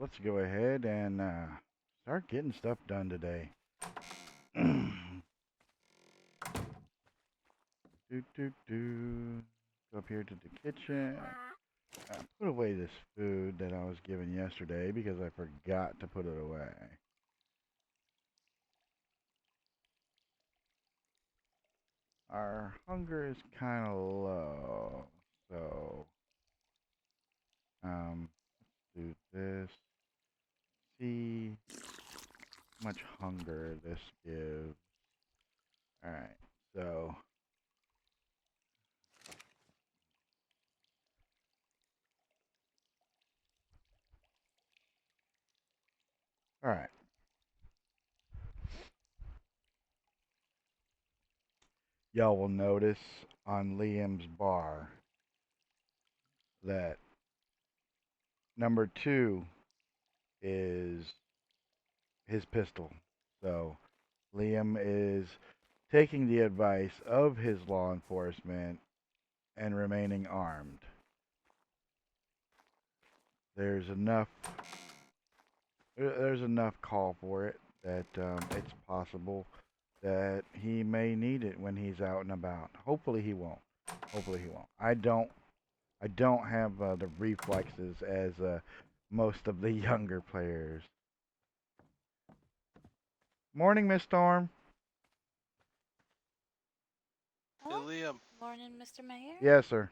let's go ahead and start getting stuff done today. Go up here to the kitchen. Put away this food that I was given yesterday because I forgot to put it away. Our hunger is kind of low, so do this. See how much hunger this gives. All right, so all right. Y'all will notice on Liam's bar that number 2 is his pistol. So Liam is taking the advice of his law enforcement and remaining armed. There's enough there's enough call for it that it's possible that he may need it when he's out and about. Hopefully he won't. Hopefully he won't. I don't have the reflexes as most of the younger players. Morning, Miss Storm. Hey Oh, Liam, morning, Mr. Mayor. Yes, sir.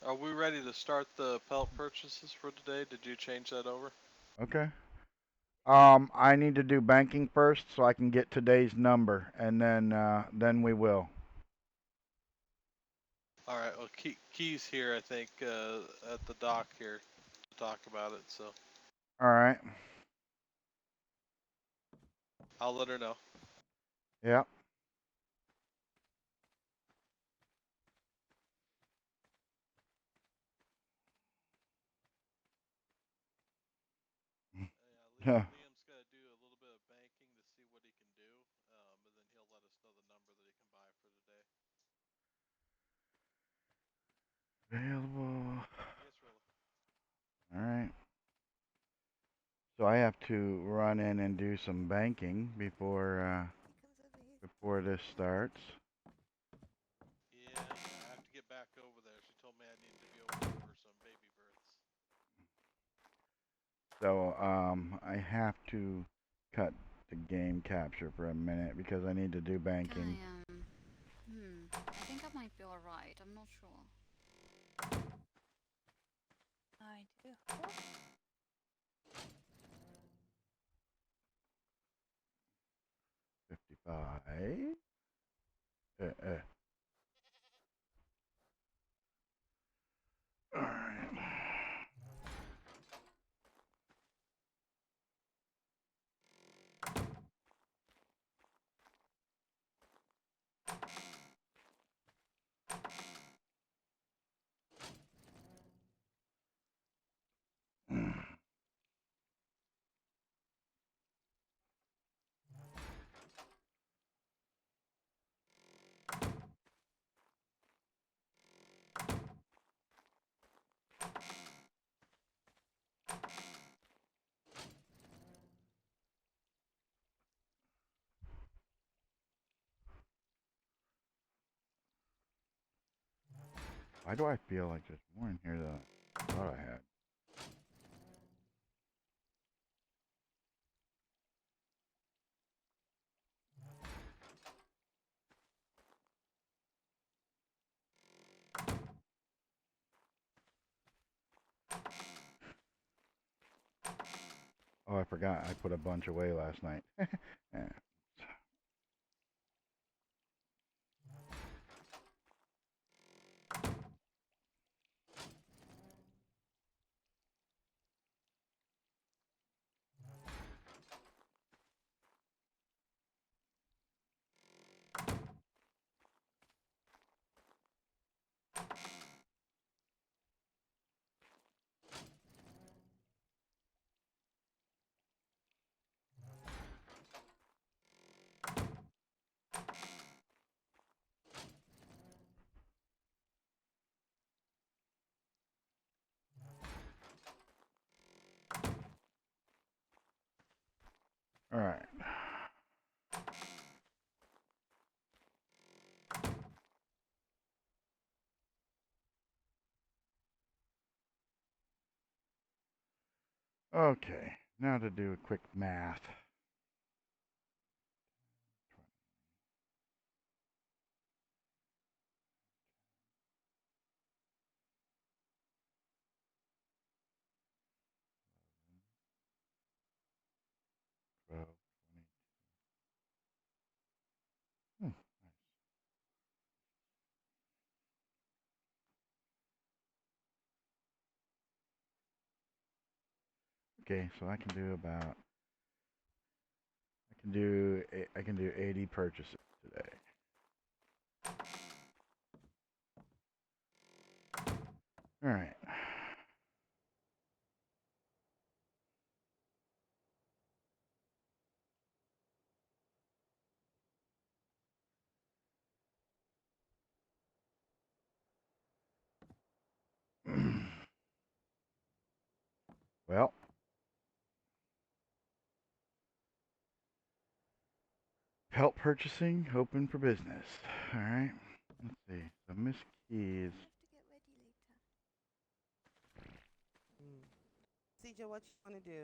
are we ready to start the pelt purchases for today? Did you change that over? Okay. I need to do banking first so I can get today's number, and then we will. All right. Well, Key's here, I think, at the dock here to talk about it. So All right. I'll let her know. Yeah. Yeah, Liam's got to do a little bit of banking to see what he can do, and then he'll let us know the number that he can buy for today. Available. Yes, Rilla. All right. So I have to run in and do some banking before this starts. Yeah, I have to get back over there. She told me I needed to be over there for some baby births. So I have to cut the game capture for a minute because I need to do banking. I think I might be alright. I'm not sure. I do. 55. All right. Why do I feel like there's more in here than I thought I had? Oh, I forgot. I put a bunch away last night. Yeah. All right. Okay. Now to do a quick math. 12, 20. Hmm. Okay, so I can do about I can do 80 purchases today. All right. Well, pelt purchasing open for business. All right. Let's see. So Miss Keys. You have to get ready later. CJ, what you want to do?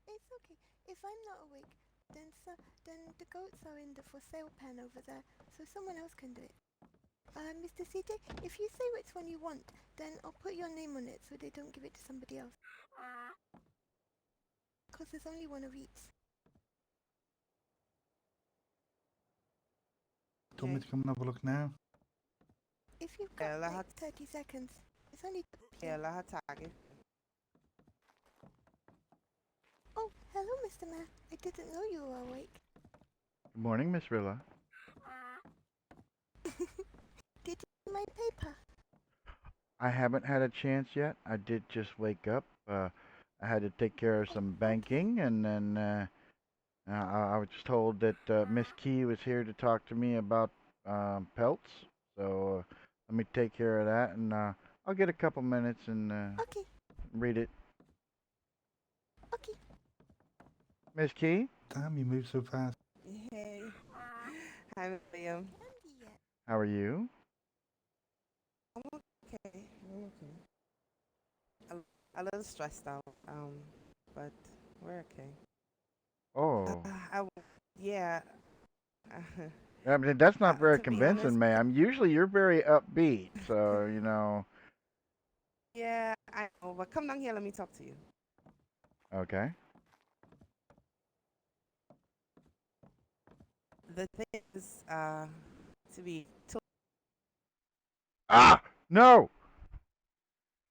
It's okay. If I'm not awake, then the goats are in the for sale pen over there, so someone else can do it. Mr. CJ, if you say which one you want, then I'll put your name on it so they don't give it to somebody else. Because there's only one of each. Do you want me to come and have a look now? If you've Yeah, got let like her, 30 seconds, it's only yeah, let her tag it. Oh, hello, Mr. Mayor. I didn't know you were awake. Good morning, Miss Rilla. Did you see my paper? I haven't had a chance yet. I did just wake up. I had to take care of some Okay. banking, and then I was told that Miss Key was here to talk to me about pelts. So let me take care of that, and I'll get a couple minutes and Okay, read it. okay. Miss Key, Damn, you move so fast. Hey. Hi, William. Candy yet? how are you? I'm okay. I'm okay. A little stressed out, but we're okay. Oh, Yeah. I mean that's not very To be honest, convincing, ma'am. Usually you're very upbeat, so you know. yeah, I know, but come down here, let me talk to you. Okay. The thing is, to be Ah, no.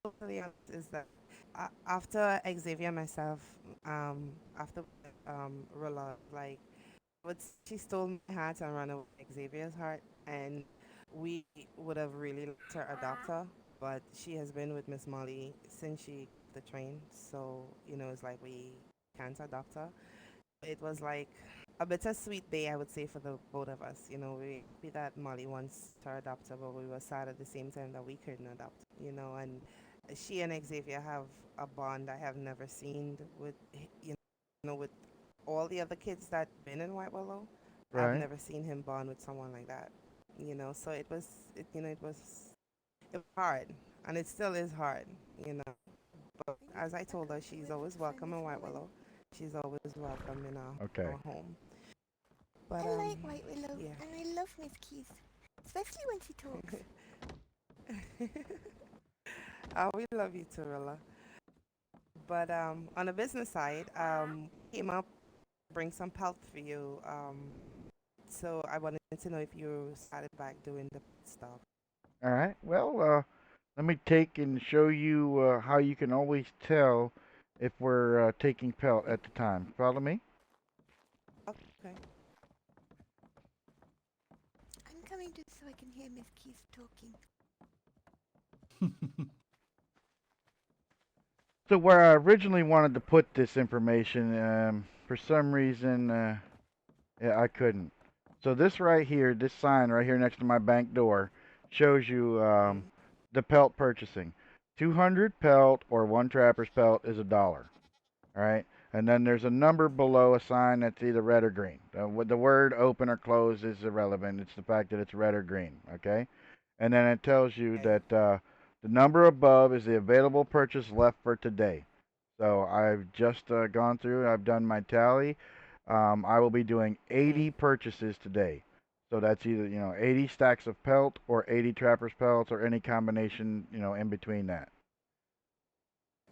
totally honest, is that after Xavier and myself, after Rolla, like, but she stole my heart and ran away with Xavier's heart, and we would have really liked her adopt her, but she has been with Miss Molly since she the train, so it's like we can't adopt her. It was like a bittersweet day, I would say, for the both of us. We happy that Molly wants to adopt her, but we were sad at the same time that we couldn't adopt. And she and Xavier have a bond I have never seen with with all the other kids that been in White Willow. I've Right. never seen him bond with someone like that. So it was hard, and it still is hard. But I need as to I pack told up her, and get she's ready always to find welcome Miss in White Rowan. Willow. She's always welcome in Okay. our home. I But like White Willow, yeah. and I love Miss Keys, especially when she talks. We love you, Torilla. But on the business side, came up bring some pelt for you. So I wanted to know if you started back doing the stuff. All right. Well, let me take and show you how you can always tell if we're taking pelt at the time. Follow me? Okay. I'm coming just so I can hear Miss Keys talking. So where I originally wanted to put this information, for some reason, yeah, I couldn't. So this right here, this sign right here next to my bank door, shows you Mm. the pelt purchasing. 200 pelt or one trapper's pelt is $1. All right. and then there's a number below a sign that's either red or green. The word open or closed is irrelevant. It's the fact that it's red or green, okay? And then it tells you Okay. that the number above is the available purchase left for today. So I've just gone through, I've done my tally. I will be doing 80 purchases today. So that's either, 80 stacks of pelt or 80 trapper's pelts or any combination, in between that.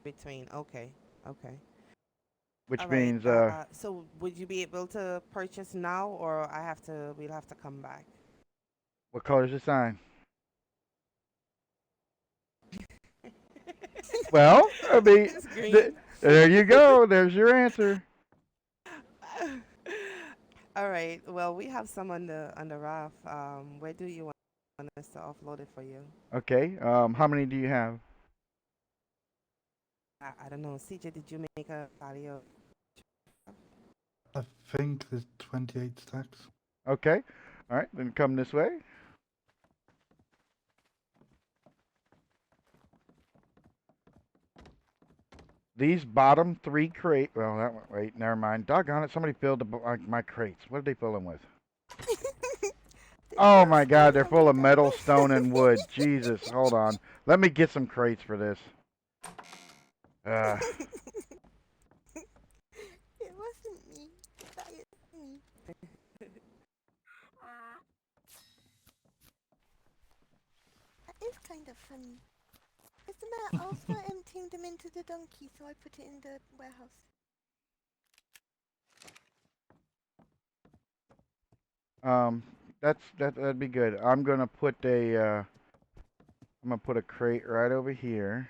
Between. Okay. Okay. Which All right. means, So would you be able to purchase now, or we'll have to come back? what color is the sign? Well, I mean, It's green. there you go. There's your answer. All right. Well, we have some on the raft. Where do you want us to offload it for you? Okay. How many do you have? I don't know. CJ, did you make a tally of? I think there's 28 stacks. Okay. All right. Then come this way. These bottom three crates. Well, that one. Wait, never mind. Doggone it! Somebody filled my crates. What did they fill them with? They're Oh full of my God! stone They're and full of wood. metal, stone, and wood. Jesus! Hold on. Let me get some crates for this. Uh, It wasn't me. That is me. That is kind of funny. As a matter, I'll start emptying them into the donkey, so I put it in the warehouse. um, that'd be good. I'm gonna put a crate right over here.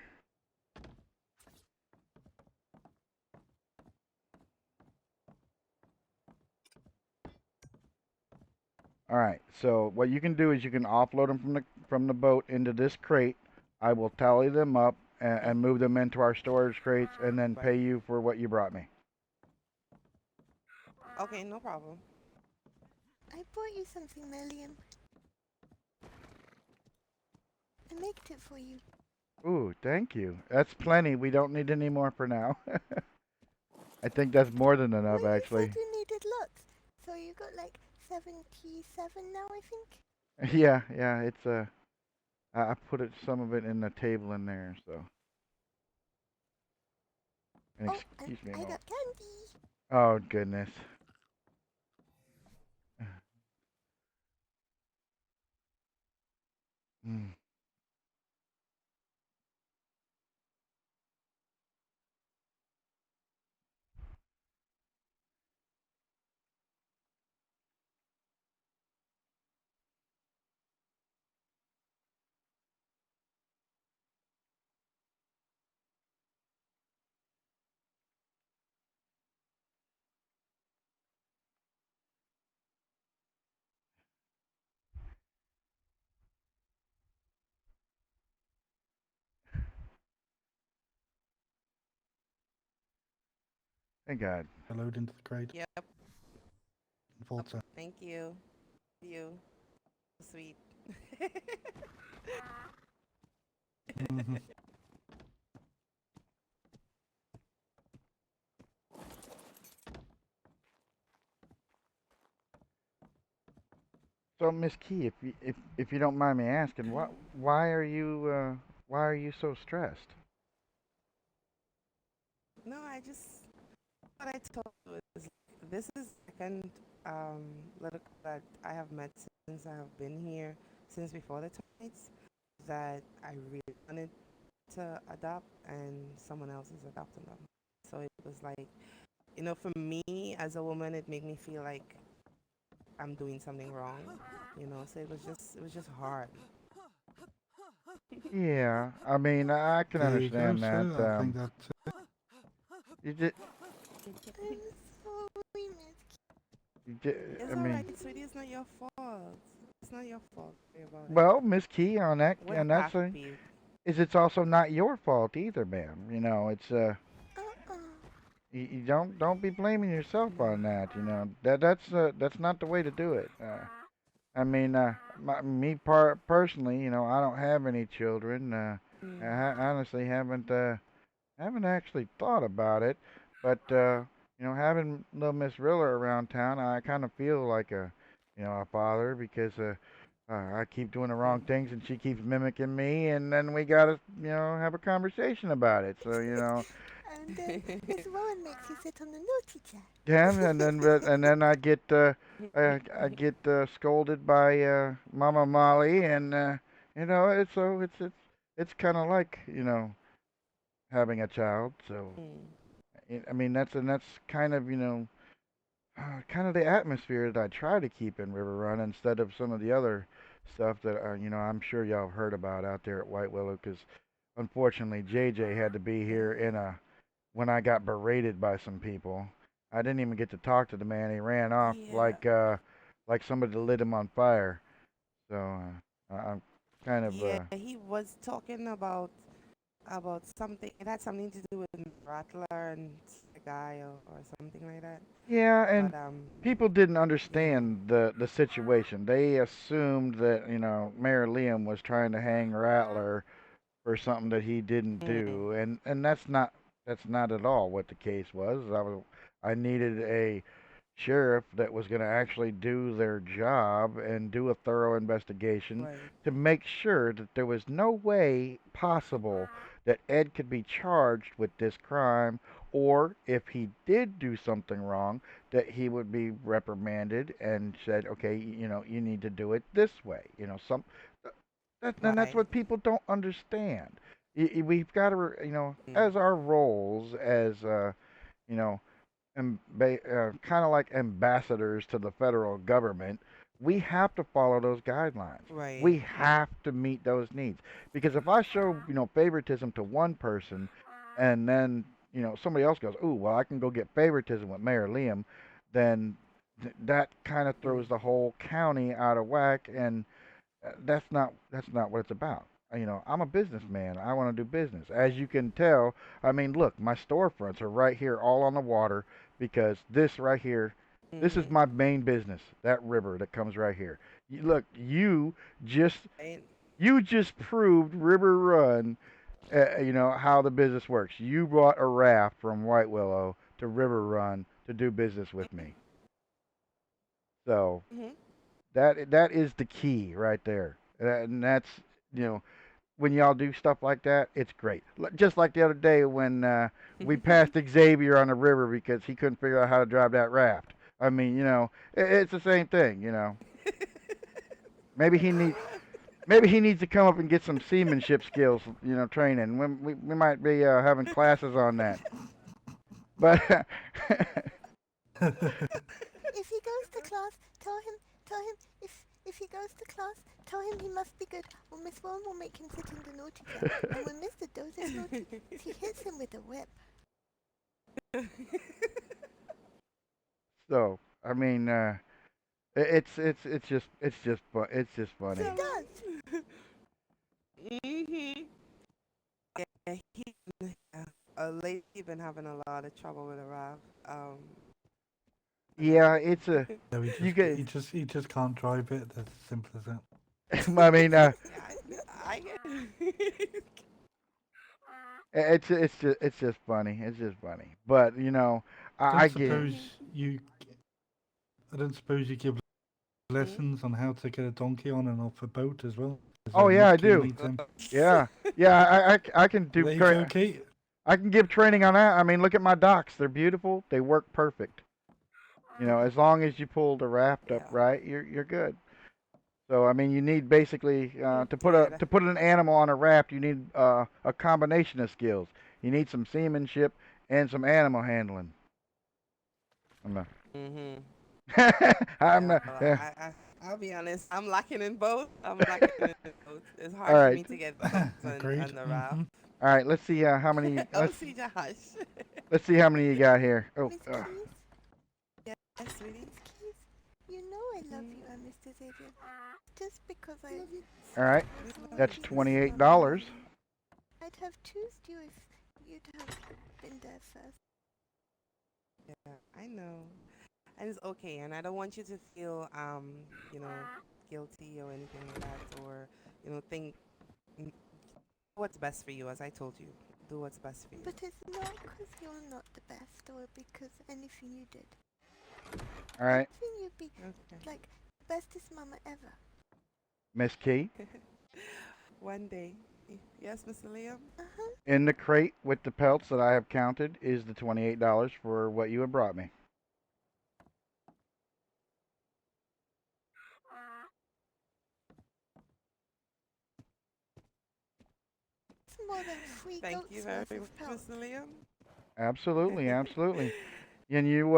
All right. So what you can do is you can offload them from the boat into this crate. I will tally them up and move them into our storage crates, and then Right. pay you for what you brought me. Okay, no problem. I brought you something, Milliam. I made it for you. Ooh, thank you. That's plenty. We don't need any more for now. I think that's more than Well, enough, you said actually. you needed lots, so you got like 77 now, I think. Yeah, yeah. It's I put some of it in the table in there. So, and Oh, and excuse me a I moment. got candy. Oh goodness. Mm. Thank God. Load into the crate. Yep. Full set. Thank you. You. Sweet. Mhm. So, Miss Key, if you don't mind me asking, why are you so stressed? No, I just what I told you is this is the second little that I have met since I have been here since before the termites that I really wanted to adopt, and someone else is adopting them. So it was like, for me as a woman, it made me feel like I'm doing something wrong. So it was just hard. Yeah, I mean, I can There you go, understand that. sir. I think that's it. You just, I'm sorry, Miss. It's I all mean, right, sweetie. It's not your fault. It's not your fault. Worry about it. well, Miss Key, on that, What and that's happened? is it's also not your fault either, ma'am. It's Uh-uh. you don't be blaming yourself Mm, on that. That's not the way to do it. I mean, personally, I don't have any children. I mm, honestly haven't actually thought about it, But having little Miss Rilla around town, I kind of feel like a father because I keep doing the wrong things and she keeps mimicking me, and then we gotta have a conversation about it. So And then Miss Rowan makes you sit on the naughty chair. yeah, and then I get scolded by Mama Molly, and it's kind of like having a child. So I mean that's kind of kind of the atmosphere that I try to keep in River Run instead of some of the other stuff that I'm sure y'all have heard about out there at White Willow. Because unfortunately JJ had to be here in a when I got berated by some people. I didn't even get to talk to the man. He ran off Yeah. like somebody lit him on fire. So I'm kind of Yeah, he was talking about something. It had something to do with Rattler and a guy or something like that. yeah, and But people didn't yeah. understand the situation. They assumed that Mayor Liam was trying to hang Rattler for something that he didn't Mm, do, and that's not at all what the case was. I needed a sheriff that was going to actually do their job and do a thorough investigation right. to make sure that there was no way possible that Ed could be charged with this crime, or if he did do something wrong, that he would be reprimanded and said, okay, you need to do it this way. And that's Right. what people don't understand. We've got to, Mm, as our roles as, you know, kind of like ambassadors to the federal government, we have to follow those guidelines. right. We have to meet those needs. Because if I show, favoritism to one person and then, somebody else goes, ooh, well, I can go get favoritism with Mayor Liam, then that kind of Mm, throws the whole county out of whack, and that's not what it's about. I'm a businessman. I want to do business. As you can tell, I mean, look, my storefronts are right here, all on the water, because this right here, this is mm-hmm. my main business. That river that comes right here. Look, just Right. you just proved River Run. How the business works. You brought a raft from White Willow to River Run to do business with me. So Mm-hmm. that is the key right there, and that's you know when y'all do stuff like that, it's great. Just like the other day when we passed Xavier on the river because he couldn't figure out how to drive that raft. I mean, it's the same thing. Maybe he needs maybe he needs to come up and get some seamanship skills. Training. We might be having classes on that. But If he goes to class, tell him if he goes to class, tell him he must be good, or Miss Rowan will make him sit in the naughty chair. And when Mr. Doze is naughty, she hits him with a whip. so I mean, it's just She funny. does. Mm-hmm. Yeah, lately been having a lot of trouble with the raft. And Yeah, it's a No, you get. he just can't drive it. That's as simple as that. I mean, I get. it's just funny. It's just funny. But I Don't get. suppose you. I don't suppose you give Mhm. lessons on how to get a donkey on and off a boat as well. Because Oh yeah, I Nicky do. needs them. Yeah, yeah. I can do. There you go, Kate. I can give training on that. I mean, look at my docks. They're beautiful. They work perfect. As long as you pull the raft up Yeah. right, you're good. So I mean, you need basically Yeah. to put an animal on a raft, you need a combination of skills. You need some seamanship and some animal handling. I'm not. Mhm. I'm Yeah. not. Well, Yeah. I'll be honest. I'm lacking in both. I'm lacking in both. It's All hard for right. me to get both Agreed. on the raft. Hmm. All right. Let's see how many. Oh, see, Josh. Let's see how many you got here. Oh. Miss Keys, Yes, sweetie. Miss Keys, you know I love Mm, you, Mr. Xavier. Just because I love you. All right. we So love That's you too, $28. darling. I'd have chosen you if you'd have been there first. Yeah, I know. And it's okay. And I don't want you to feel, you know, guilty or anything like that, or think what's best for you, as I told you. do what's best for you. But it's not because you're not the best or because anything you did. All I right, think you'd be Okay. like the bestest mama ever. Miss Key. One day. Yes, Mr. Liam? Uh-huh. In the crate with the pelts that I have counted is the $28 for what you have brought me. It's more than three Thank you goats very worth of much, pelt. Mr. Liam. Absolutely, absolutely. And you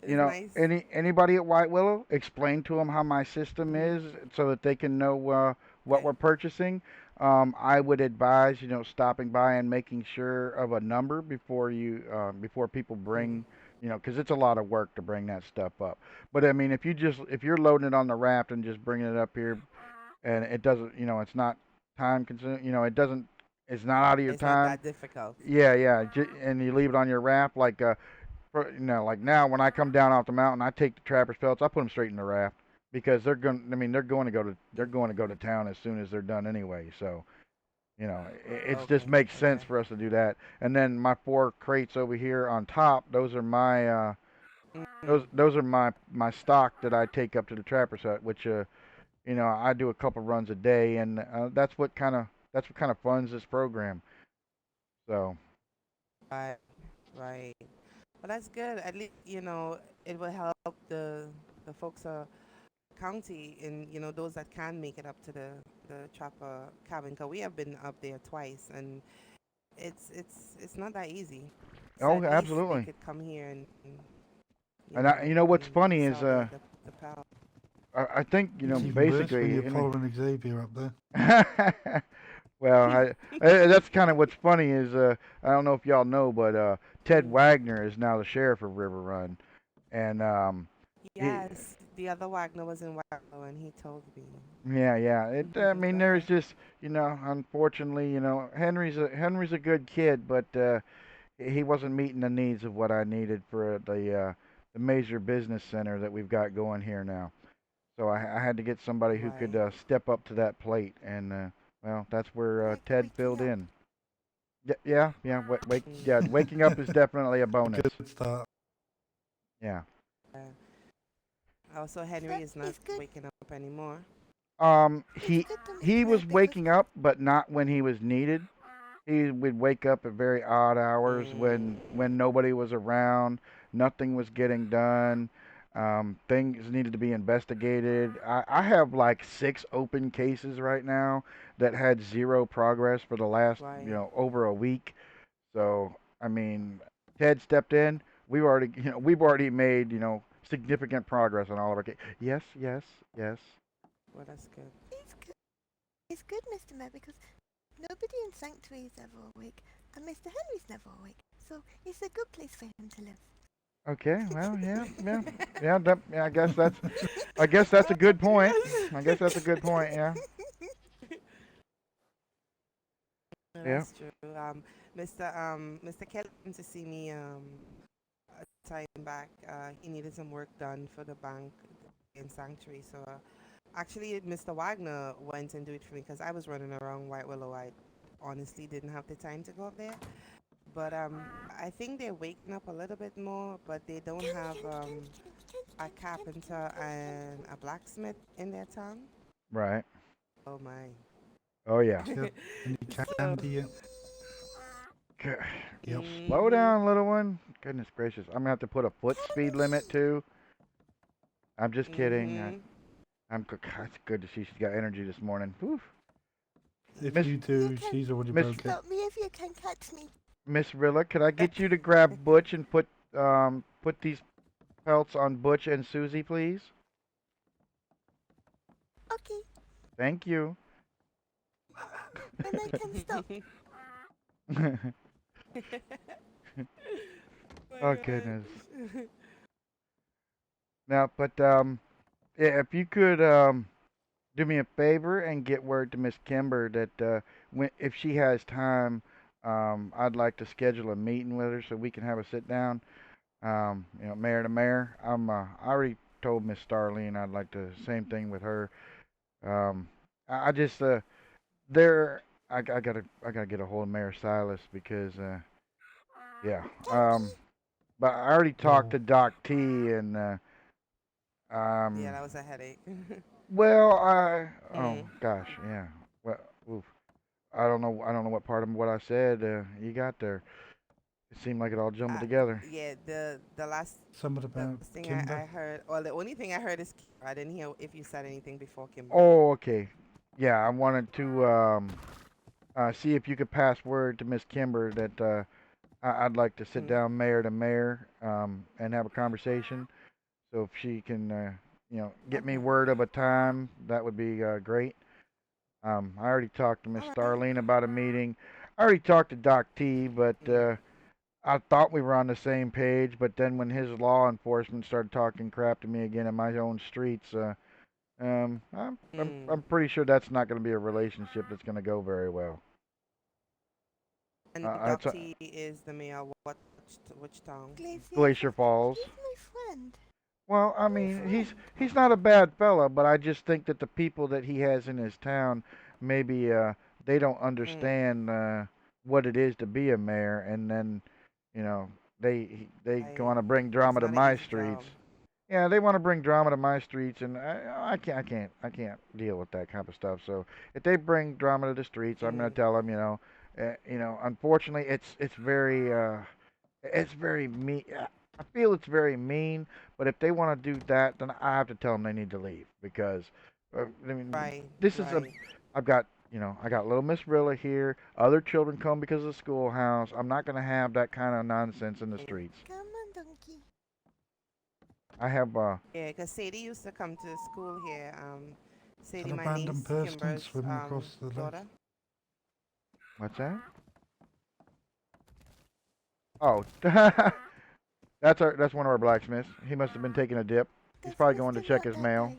It's know, nice. anybody at White Willow, explain to them how my system Mhm. is so that they can know what Okay. we're purchasing. I would advise, stopping by and making sure of a number before people Mm. bring, because it's a lot of work to bring that stuff up. But I mean, if you're loading it on the raft and just bringing it up here, and it doesn't, it's not time consuming, it's not out of your It's not time. that difficult. Yeah, yeah, and you leave it on your raft like like now when I come down off the mountain, I take the trapper's pelts, I put them straight in the raft because they're going. I mean, they're going to go to town as soon as they're done anyway. So it's just Okay. makes sense Okay. for us to do that. And then my 4 crates over here on top, those are my Mm. those are my stock that I take up to the trapper's hut, which I do a couple runs a day, and that's what kind of funds this program. So Right. Right. Well, that's good. At least it will help the folks county and those that can make it up to the trapper cabin. Cause we have been up there twice, and it's not that easy. So oh, at least they absolutely. could come here and And what's and funny is sell the power. I think It's even worse when basically you're following Xavier up there. well, that's kind of what's funny is I don't know if y'all know, but Ted Mm. Wagner is now the sheriff of River Run, and he, Yes, the other Wagner was in Wagner, and he told me. yeah, yeah. I mean, Go there's ahead. just unfortunately, Henry's a good kid, but he wasn't meeting the needs of what I needed for the major business center that we've got going here now. So I had to get somebody who could Right. step up to that plate, and well, that's where Like Ted waking filled up. in. Yeah, yeah, yeah. Mm. Waking up is definitely a A bonus. good start. Yeah. Also, Henry But is not it's good. waking up anymore. Um, It's he good to he Mr. Mayor was because waking up, but not when he was needed. He would wake up at very odd hours Mm. when nobody was around, nothing was getting done. Things needed to be investigated. I have like 6 open cases right now that had zero progress for the last, Right. over a week. So, I mean, Ted stepped in. We've already made, significant progress on all of our cases. Yes, yes, yes. Well, that's good. it's good. It's good, Mr. Mayor, because nobody in Sanctuary is ever awake, and Mr. Henry's never awake. So it's a good place for him to live. Okay, well, yeah, yeah, yeah. Yeah, I guess that's a good point. I guess that's a good point. Yeah, Well, yeah. that's true. Mr. Kelly came to see me a time back. He needed some work done for the bank in Sanctuary. So actually, Mr. Wagner went and do it for me because I was running around White Willow. I honestly didn't have the time to go up there. But I think they're waking up a little bit more, but they don't have a carpenter and a blacksmith in their town. Right. Oh my. Oh yeah. Yep. Any So, candy yet? G- Yep. Slow hmm down, little one. Goodness gracious, I'm gonna have to put a foot speed limit too. I'm just kidding. hmm I'm. God, it's good to see she's got energy this morning. Whew. If Miss you You do, can she's already Miss broke it. stop me if you can catch me. Miss Rilla, could I get you to grab Butch and put these pelts on Butch and Susie, please? Okay, Thank you. and I can stop. My Oh goodness. gosh. Now, but yeah, if you could do me a favor and get word to Miss Kimber that if she has time, I'd like to schedule a meeting with her so we can have a sit down. Mayor to mayor. I already told Miss Starlene I'd like to same thing with her. I just there. I gotta get a hold of Mayor Silas because yeah. Jackie, But I already talked Yo. to Doc T and Yeah, um that was a headache. well I oh Mm. gosh yeah well oof. I don't know what part of what I said you got there. It seemed like it all jumbled Uh, together. yeah, the last Something the about last thing Kimber. I heard, well, the only thing I heard is Kimber. I didn't hear if you said anything before Kimber. Oh okay. Yeah, I wanted to see if you could pass word to Miss Kimber that I'd like to sit Mm. down mayor to mayor and have a conversation. So if she can, get me Okay. word of a time, that would be great. I already talked to Miss All right. Starlene about a meeting. I already talked to Doc T, but Mm. I thought we were on the same page. But then when his law enforcement started talking crap to me again in my own streets, Mm. I'm pretty sure that's not going to be a relationship that's going to go very well. And It's Doc T is the mayor. Of which town? Glacier Glacier Falls. Falls. He's my friend. Well, I My mean, friend. he's not a bad fella, but I just think that the people that he has in his town, maybe they don't Mm. understand what it is to be a mayor, and then, you know, they I. want to bring It's drama to not an my easy streets. job. Yeah, they want to bring drama to my streets, and I can't deal with that kind of stuff. So if they bring drama to the streets, I'm gonna Mm. tell them, unfortunately, it's very mean. I feel it's very mean, but if they want to do that, then I have to tell them they need to leave because, I mean, Right. this is a. Right. I've got, I got little Miss Rilla here. Other children come because of the schoolhouse. I'm not gonna have that kind of nonsense in the Mm. streets. Come on, donkey. I have, Yeah, because Sadie used to come to school here. An Sadie, my abandoned niece, person Kimber's swimming across the lake. daughter. what's that? Oh, that's one of our blacksmiths. He must have been taking a dip. He's That's probably going to Mr. check Not his That mail. Guy.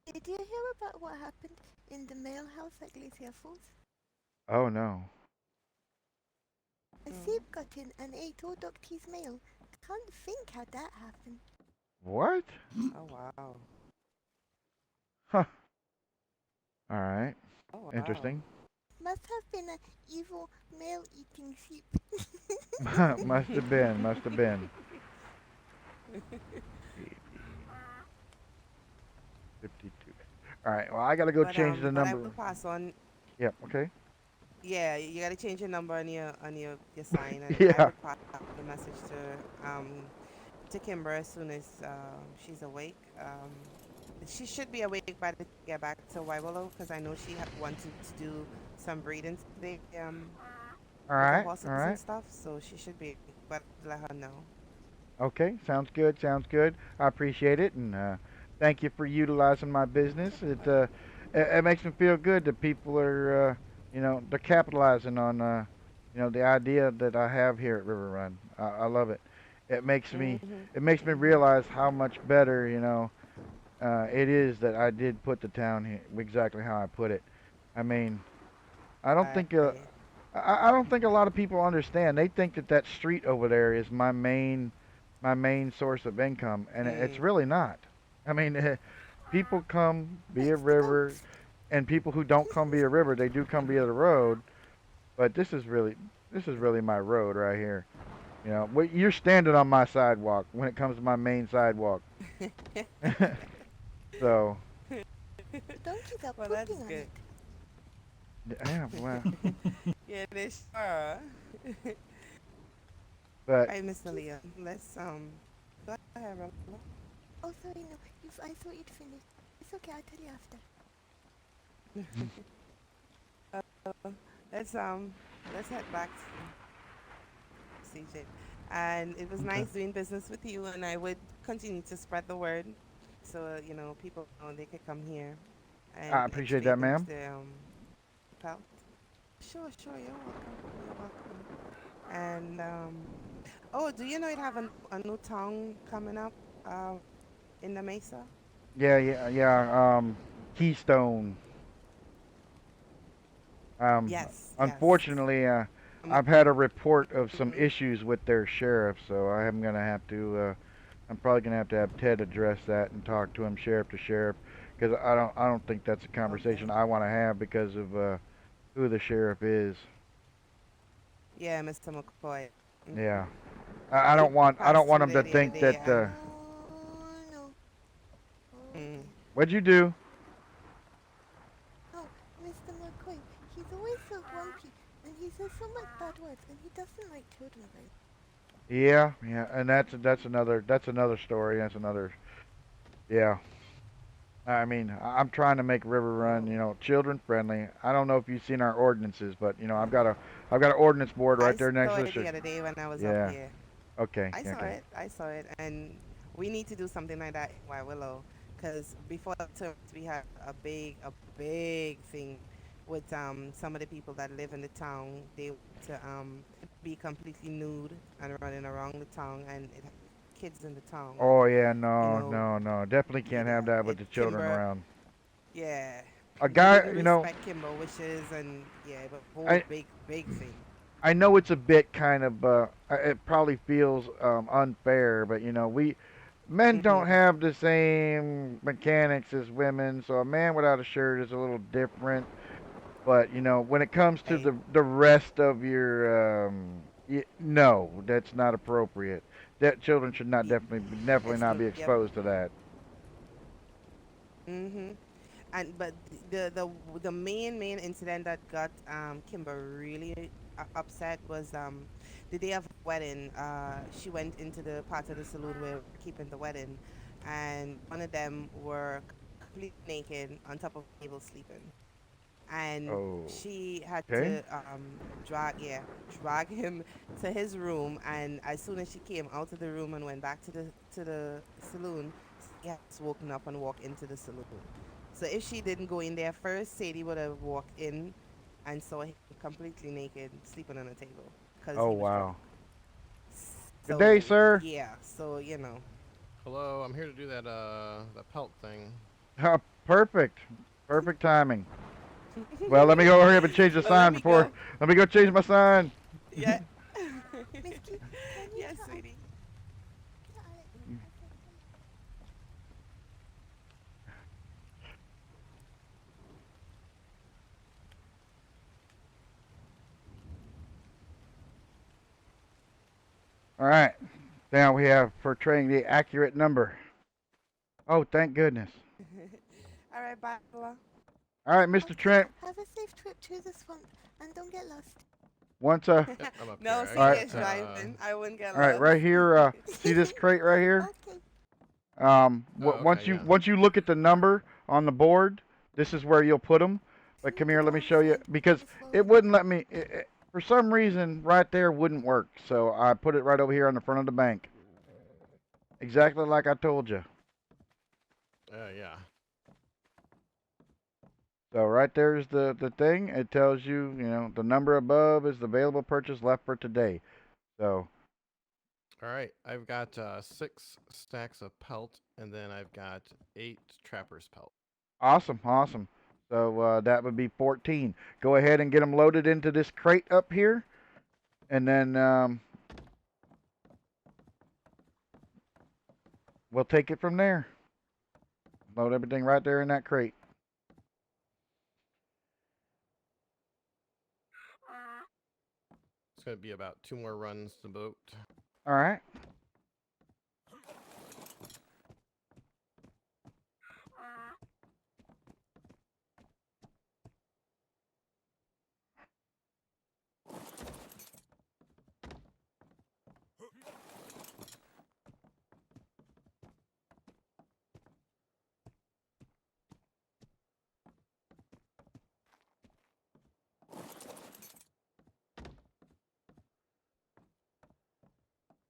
Did you hear about what happened in the mail house at Glacier Falls? Oh no. A Mm. thief got in and ate all Doc T's mail. Can't think how that happened. What? Oh wow. Huh. All right. Oh wow. Interesting. Must have been an evil mail-eating sheep. Must have been. Must have been. 52. All right. Well, I gotta go change the But I number. will pass on. Yep. Okay. Yeah, you gotta change your number on your sign, and I Yeah. would pass the message to Kimber as soon as she's awake. She should be awake by the time we get back to Wibolo because I know she wanted to do some breeding today All with the right. horses All and right. stuff, so she should be. But let her know. Okay. Sounds good. Sounds good. I appreciate it, and thank you for utilizing my business. It makes me feel good that people are, they're capitalizing on, the idea that I have here at River Run. I love it. It makes me Mhm. it makes me Mhm. realize how much better, it is that I did put the town here exactly how I put it. I mean, I don't think Right. I don't think a lot of people understand. They think that that street over there is my main source of income, and it's Mm. really not. I mean, people come via It's the river, goats. and people who don't come via river, they do come via the road. But this is really my road right here. You're standing on my sidewalk when it comes to my main sidewalk. So, The donkeys are Well, that's pooping on good. it. yeah, well, Yeah, they sure. but Right, Mr. Keith. Leon. Let's go ahead, Rolla. Oh, sorry, no. I thought you'd finished. It's okay, I'll tell you after. Uh, let's let's head back to CJ. And it was Okay. nice doing business with you, and I would continue to spread the word so people know they could come here I and appreciate that, exchange ma'am. the pelt. Sure, sure, you're welcome. You're welcome. And oh, do you know it have a new town coming up in the Mesa? Yeah, yeah, yeah. Keystone. Yes, yes. Unfortunately, Um, I've had a report of some mhm. issues with their sheriff, so I am gonna have to. I'm probably gonna have to have Ted address that and talk to him, sheriff to sheriff, because I don't think that's a conversation Okay. I want to have because of who the sheriff is. Yeah, Mr. McCoy. Yeah, Mm-hmm. I I don't Passed want through him to there the other think day that. and Oh no. mm, Okay. What'd you do? Oh, Mr. McCoy, he's always so grumpy, and he says so much bad words, and he doesn't like children very Yeah, yeah, and that's another story. That's another. Yeah, I mean, I'm trying to make River Run, oh. children friendly. I don't know if you've seen our ordinances, but I've got an ordinance board right I there next saw to the it the other day when I was up Yeah. here. Okay. I saw Okay. it. I saw it, and we need to do something like that in White Willow, because before the terms we had a big thing with some of the people that live in the town. They want to be completely nude and running around the town, and it had kids in the town, and Oh yeah, you no, know, no, no. Definitely can't have yeah, that with it the children Kimber, around. yeah, A they guy, didn't respect Kimber wishes, and yeah, it was a whole I big thing. I know it's a bit kind of it probably feels unfair, but we men don't Mhm. have the same mechanics as women, so a man without a shirt is a little different. But when it comes to Right. the rest of your no, that's not appropriate. That children should not Ye- definitely It's not true. be Yep. exposed to that. Mhm. And but the main incident that got Kimber really upset was the day of the wedding. She went into the part of the saloon where we're keeping the wedding, and one of them were completely naked on top of the table sleeping, and Oh, she had okay. to drag him to his room. And as soon as she came out of the room and went back to the saloon, he had woken up and walked into the saloon. So if she didn't go in there first, Sadie would have walked in and saw him completely naked sleeping on a table because Oh he was drunk. wow. Good day, So sir. yeah, so Hello, I'm here to do that pelt thing. Perfect. Perfect timing. Well, let me go hurry up and change the well, let sign me before. go. Let me go change my sign. Yeah. Miss Key, can you Yes, tell Alex? sweetie. Tell Alex I said hello. All right. Now we have portraying the accurate number. Oh, thank goodness. All right, bye. Lola. All right, Mr. Okay, Trent. have a safe trip to the swamp, and don't get lost. Once Yep, I'm up No, here. I all right, Sadie got is driving. I wouldn't get all right, lost. right here. See this crate right here? Okay. Oh, okay, yeah. Once you look at the number on the board, this is where you'll put them. But Send me come the here, let me wrong show you sign on because this it phone. wouldn't let me. For some reason, right there wouldn't work. So I put it right over here on the front of the bank, exactly like I told you. Yeah. So right there's the thing. It tells you, the number above is the available purchase left for today. So All right, I've got 6 stacks of pelt, and then I've got 8 trapper's pelt. awesome, awesome. So that would be 14. Go ahead and get them loaded into this crate up here, and then we'll take it from there. Load everything right there in that crate. It's going to be about 2 more runs to boat. All right.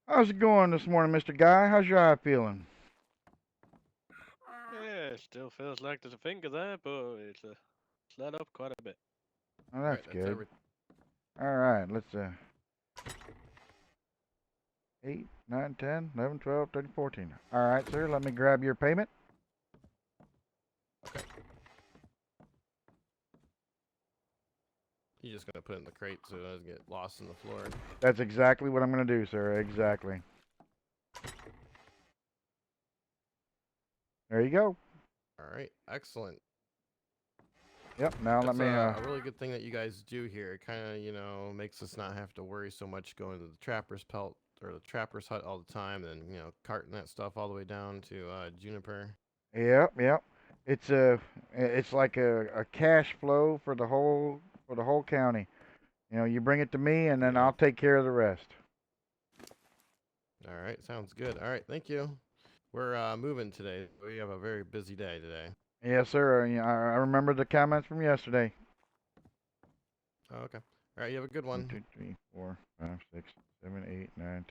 How's it going this morning, Mr. Guy? How's your eye feeling? Yeah, it still feels like there's a finger there, but it's let up quite a bit. Oh, All that's right, that's good. everything. All right, let's 8, 9, 10, 11, 12, 13, 14. All right, sir, let me grab your payment. Okay. You're just going to put it in the crate so it doesn't get lost in the floor. That's exactly what I'm going to do, sir. Exactly. There you go. All right, excellent. Yep. Now let That's me. a really good thing that you guys do here. It kind of, makes us not have to worry so much going to the trapper's pelt or the trapper's hut all the time, and carting that stuff all the way down to Juniper. Yep. Yep. It's like a cash flow for the whole county. You bring it to me, and then Yeah. I'll take care of the rest. All right, sounds good. All right, thank you. We're moving today. We have a very busy day today. Yes, sir. I remember the comments from yesterday. Oh, okay. All right, you have a good 1, one. 2, 3, 4, 5, 6, 7, 8, 9,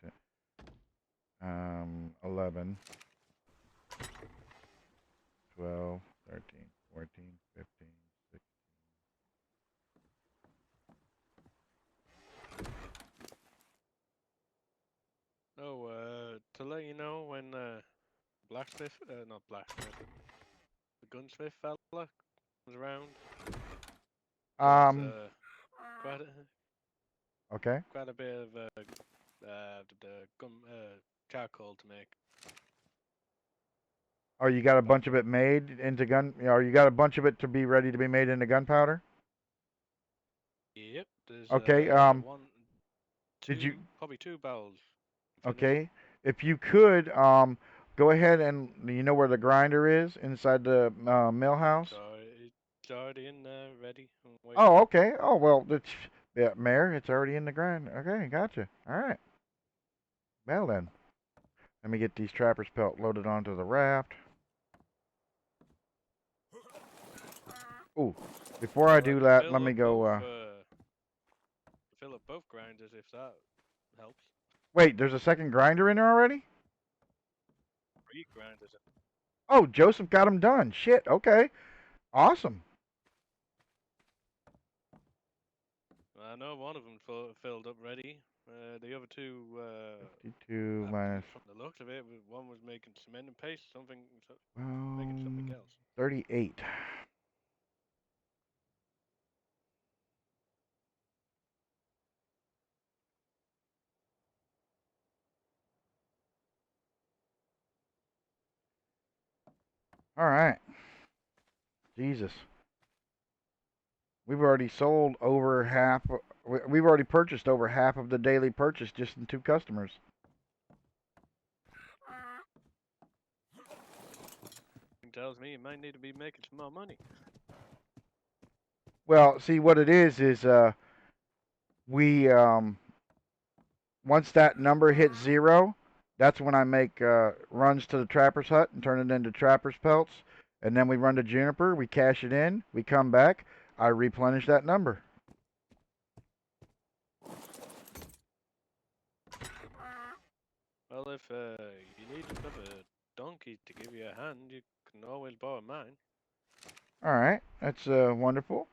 10. 11, 12, 13, 14, 15, 16. Oh, to let you know when blacksmith, not blacksmith, the gunsmith fella comes around, there's quite a, Okay. quite a bit of the charcoal to make. Oh, you got a bunch of it made into gun. You got a bunch of it to be ready to be made into gunpowder. Yep, there's Okay. one, Did you? probably two barrels finished. Okay. If you could, go ahead and you know where the grinder is inside the mill house. It's already in there, ready and waiting. Oh, okay. Oh, well, yeah, Mayor, it's already in the grinder. Okay, gotcha. All right. Well then, let me get these trapper's pelt loaded onto the raft. Ooh, before I Well, I do can that, let me go. fill up both grinders if that helps. Wait, there's a second grinder in there already? 3 grinders. Oh, Joseph got them done. Shit. Okay. Awesome. I know one of them filled up ready. The other two, 52 minus from the looks of it, one was making cement and paste, making something else. 38. All right. Jesus. We've already sold over half. We've already purchased over half of the daily purchase just in 2 customers. It tells me you might need to be making some more money. Well, see what it is we once that number hits 0, that's when I make runs to the trapper's hut and turn it into trapper's pelts, and then we run to Juniper, we cash it in, we come back, I replenish that number. Well, if you need another donkey to give you a hand, you can always borrow mine. All right, that's wonderful.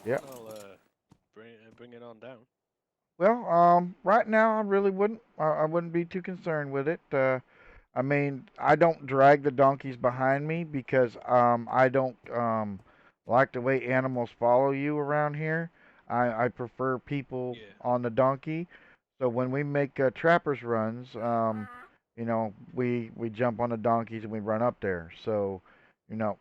Yep. I'll bring it on down. Well, right now I really wouldn't. I wouldn't be too concerned with it. I mean, I don't drag the donkeys behind me because I don't like the way animals follow you around here. I prefer people Yeah. on the donkey. So when we make trappers runs, we jump on the donkeys and we run up there. So, you know,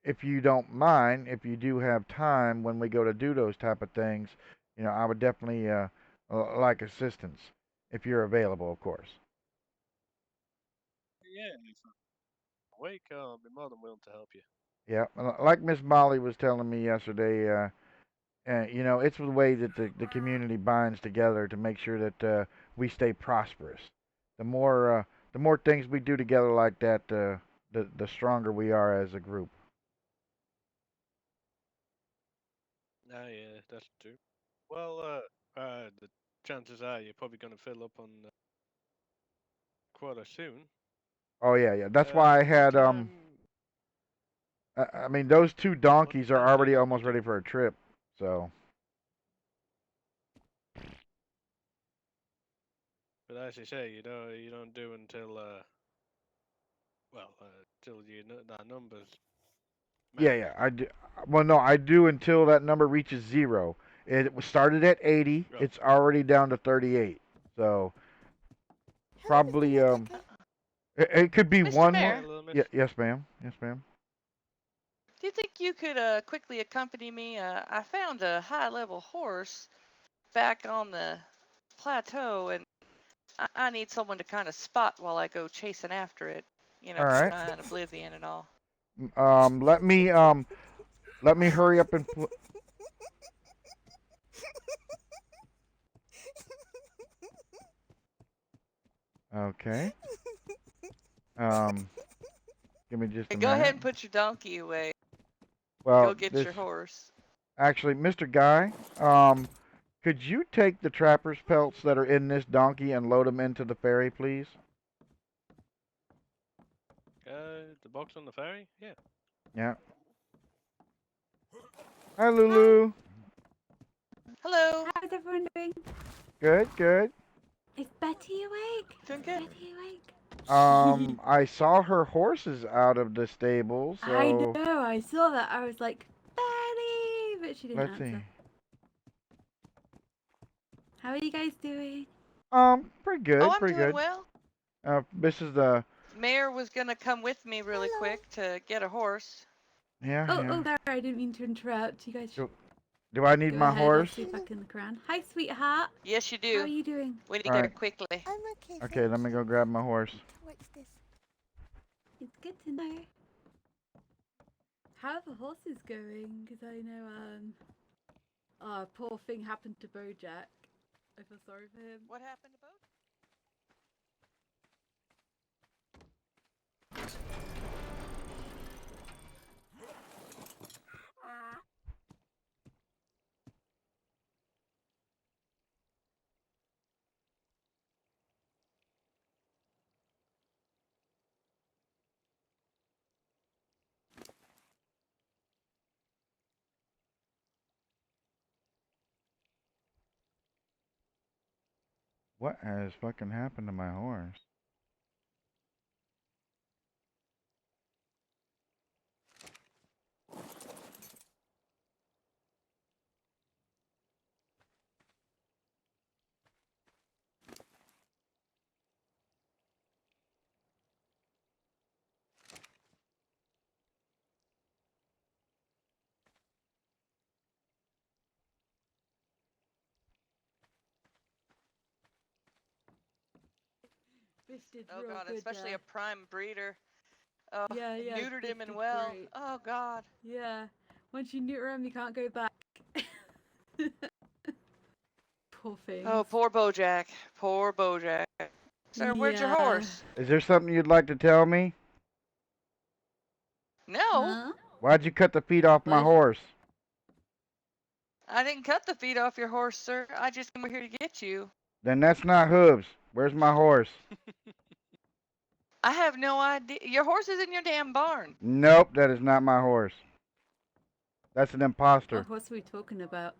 if you don't mind, if you do have time when we go to do those type of things, I would definitely like assistance if you're available, of course. Yeah, if I'm awake, I'll be more than willing to help you. Yeah, like Miss Molly was telling me yesterday, it's the way that the community binds together to make sure that we stay prosperous. The more things we do together like that, the stronger we are as a group. Ah, yeah, that's true. Well, the chances are you're probably going to fill up on quota soon. Oh yeah, yeah. That's why I What had time? I mean, those 2 What donkeys are time do you already want me almost to? ready for a trip. So, But as you say, you don't do until till that numbers yeah, match. yeah, I do. Well, no, I do until that number reaches 0, It was started at 80. Go. It's already down to 38. So Hello, probably Mr. Nuteke. it could be Mr. one Mayor, more. Hey, little miss. Yeah, yes, ma'am. Yes, ma'am. do you think you could quickly accompany me? I found a high-level horse back on the plateau, and I need someone to kind of spot while I go chasing after it. You know, All keep right. an eye on Oblivion and all. Let me hurry up and okay. Um, give me just a Go ahead minute. and put your donkey away. Go Well, get this your horse. actually, Mr. Guy, could you take the trapper's pelts that are in this donkey and load them into the ferry, please? The box on the ferry? Yeah. Yeah. Hi, Lulu. Hello. How's everyone doing? Good, good. Is Betty awake? Doing Is good. Betty awake? I saw her horses out of the stable, I so know, I saw that. I was like, Betty! But she didn't let's see. answer. How are you guys doing? Pretty good, Oh, I'm pretty doing good. well. This is the Mayor was gonna come with me really Hello. quick to get a horse. yeah, Oh, yeah. oh, there, I didn't mean to interrupt. You guys should Do I need go my ahead. I'll horse? sit back in the crown. Hi, sweetheart. Yes, you How are do. you doing? We need All to right. get quickly. I'm okay. Okay, let thank me you. go grab my horse. What's this? It's good to know. How are the horses going? Because I know, oh, poor thing happened to Bojack. I feel sorry for him. What happened to both? What has fucking happened to my horse? Fish did Oh real God, good especially there. a prime breeder. Oh, Yeah, yeah, neutered Biff him and did well. great. Oh God. Yeah. Once you neuter him, you can't go back. Poor things. Oh, poor Bojack. Poor Bojack. Sir, where'd your Yeah. horse? Is there something you'd like to tell me? No, Huh? Why'd you cut the feet off my What? horse? I didn't cut the feet off your horse, sir. I just came over here to get you. Then that's not hooves. Where's my horse? I have no idea. Your horse is in your damn barn. Nope, that is not my horse. That's an What imposter. horse are we talking about?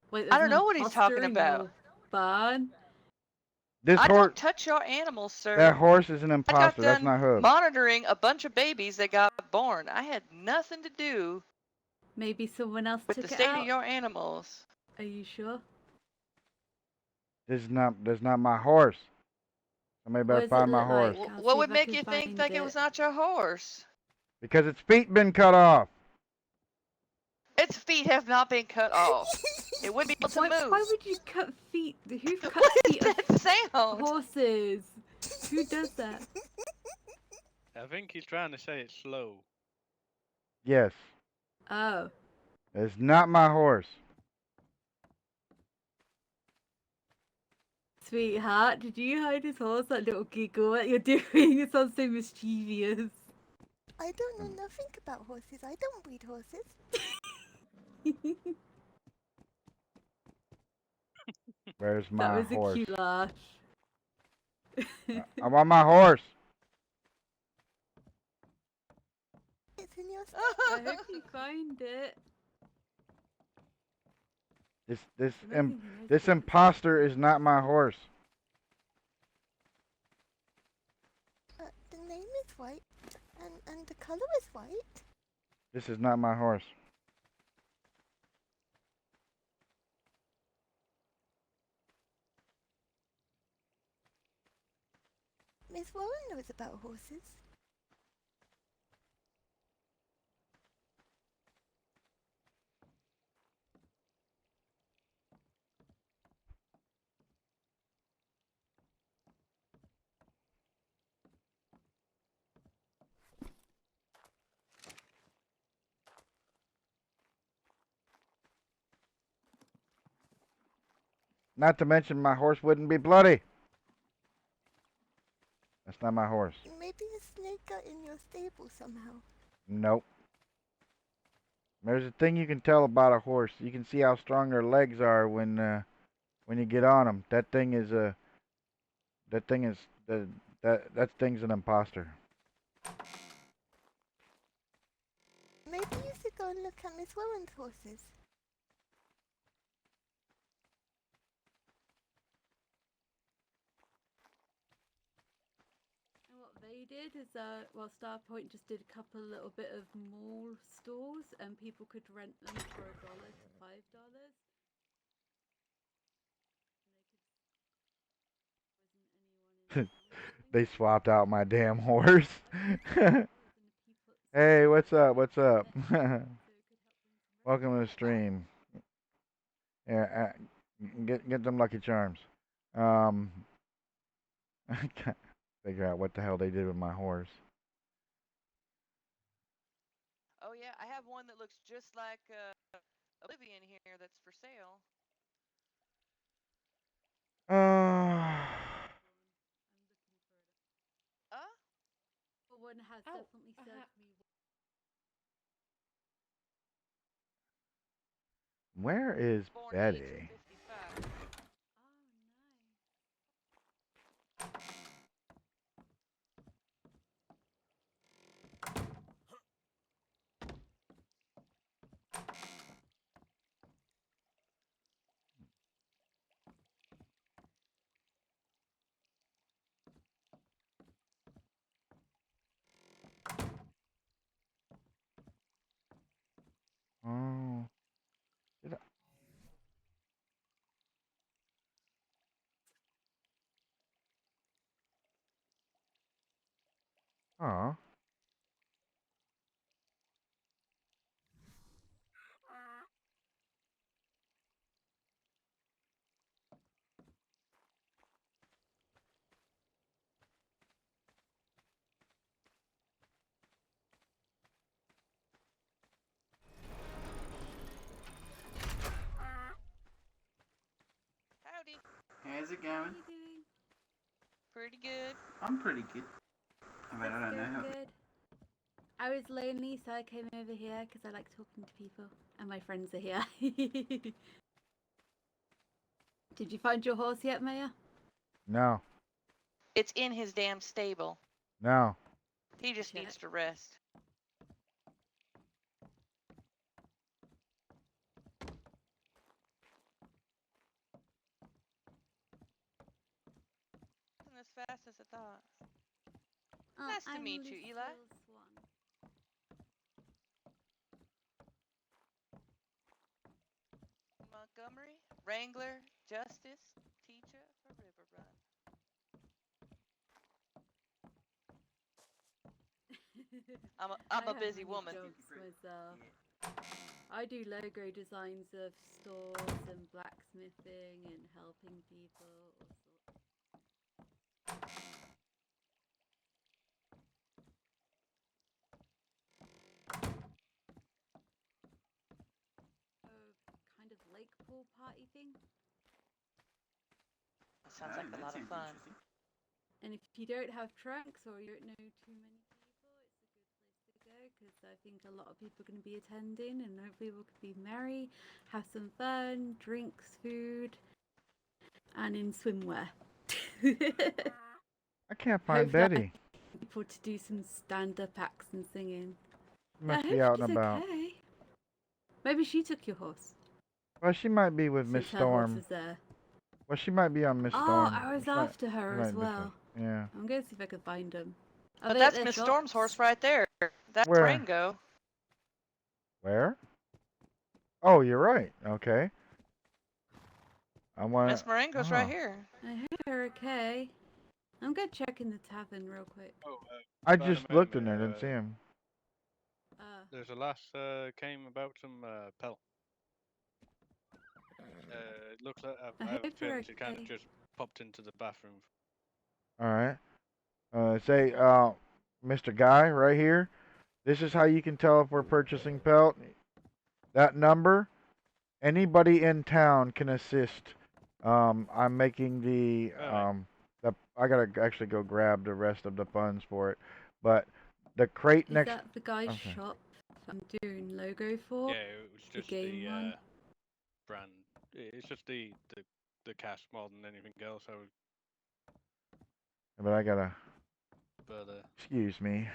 Wait, I there's don't an know what he's imposter talking in about. your barn? This I horse, don't touch your animals, sir. that horse is an I got imposter. That's done not hooves. monitoring a bunch of babies that got born. I had nothing to do Maybe someone else with the took it state out? of your animals. Are you sure? That's not my horse. Somebody What better does it find my look like? horse. I'll What see would if I make can you think find like it was not your horse? Because its feet been cut off. Its feet have not been cut off. It wouldn't be able to Why move. would you cut feet? Who cuts What is feet of that sound? horses? Who does that? I think he's trying to say it's slow. Yes, Oh. it's not my horse. Sweetheart, did you hide his horse? That little giggle that you're doing. It sounds so mischievous. I don't know nothing about horses. I don't breed horses. Where's That my was a horse? cute laugh. I want my horse. It's in your I hope you find it. This imposter is not my horse. The name is white, and the color is white. This is not my horse. Miss Warren knows about horses. Not to mention my horse wouldn't be bloody. That's not my horse. Maybe a snake got in your stable somehow. Nope. There's a thing you can tell about a horse. You can see how strong their legs are when you get on them. That thing is that thing's an imposter. Maybe you should go and look at Miss Warren's horses. And what they did is, well, Starpoint just did a couple little bit of mall stores, and people could rent them for $1 to $5. They swapped out my damn horse. Hey, what's up? What's up? Welcome to the stream. Yeah, get them Lucky Charms. I can't figure out what the hell they did with my horse. Oh yeah, I have one that looks just like Oblivion here that's for sale. One has Oh, definitely served me. Where is Born Betty? 1855. Oh, did I? Oh. Howdy. How's it How are going? you doing? Pretty good. I'm pretty good. I mean, I don't know how. Good. I was lonely, so I came over here because I like talking to people, and my friends are here. Did you find your horse yet, Maya? No. It's in his damn stable. No. He just needs to rest. Wasn't as fast as I thought. Nice to meet you, Eli. Swan. Montgomery, Wrangler, Justice, Teacher for River Run. I'm a busy woman. Myself. I do logo designs of stores and blacksmithing and helping people. Kind of lake pool party thing. That sounds like a lot of fun. And if you don't have trunks or you don't know too many people, it's a good place to go because I think a lot of people are going to be attending and hopefully we can be merry, have some fun, drinks, food, and in swimwear. I can't find Betty. People to do some stand-up acts and singing. She must be out and she's about. okay. Maybe she took your horse. Well, she might be with Miss Since her horse Storm. is there. Well, she might be on Miss Oh, Storm. I was She might- after her she as might be well. Yeah. I'm going to see if I can find him. But that's Miss Storm's horse right there. That's Where? Rango. Where? Oh, you're right. Okay. I want Miss Marengo's right here. I hope you're okay. I'm gonna check in the tavern real quick. Oh, I by the just way, looked in there, Mayor, didn't see him. there's a lass came about some pelt. It looks like I I have a hope you're feeling she kind of okay. just popped into the bathroom. All right. Say, Mr. Guy, right here. This is how you can tell if we're purchasing pelt. That number. Anybody in town can assist. I'm making the Alright. I gotta actually go grab the rest of the funds for it, but the crate Is next. that the guy's Okay. shop I'm doing logo for? Yeah, it was The just game the one? brand. It's just the cast more than anything else. I would But I gotta. further. Excuse me.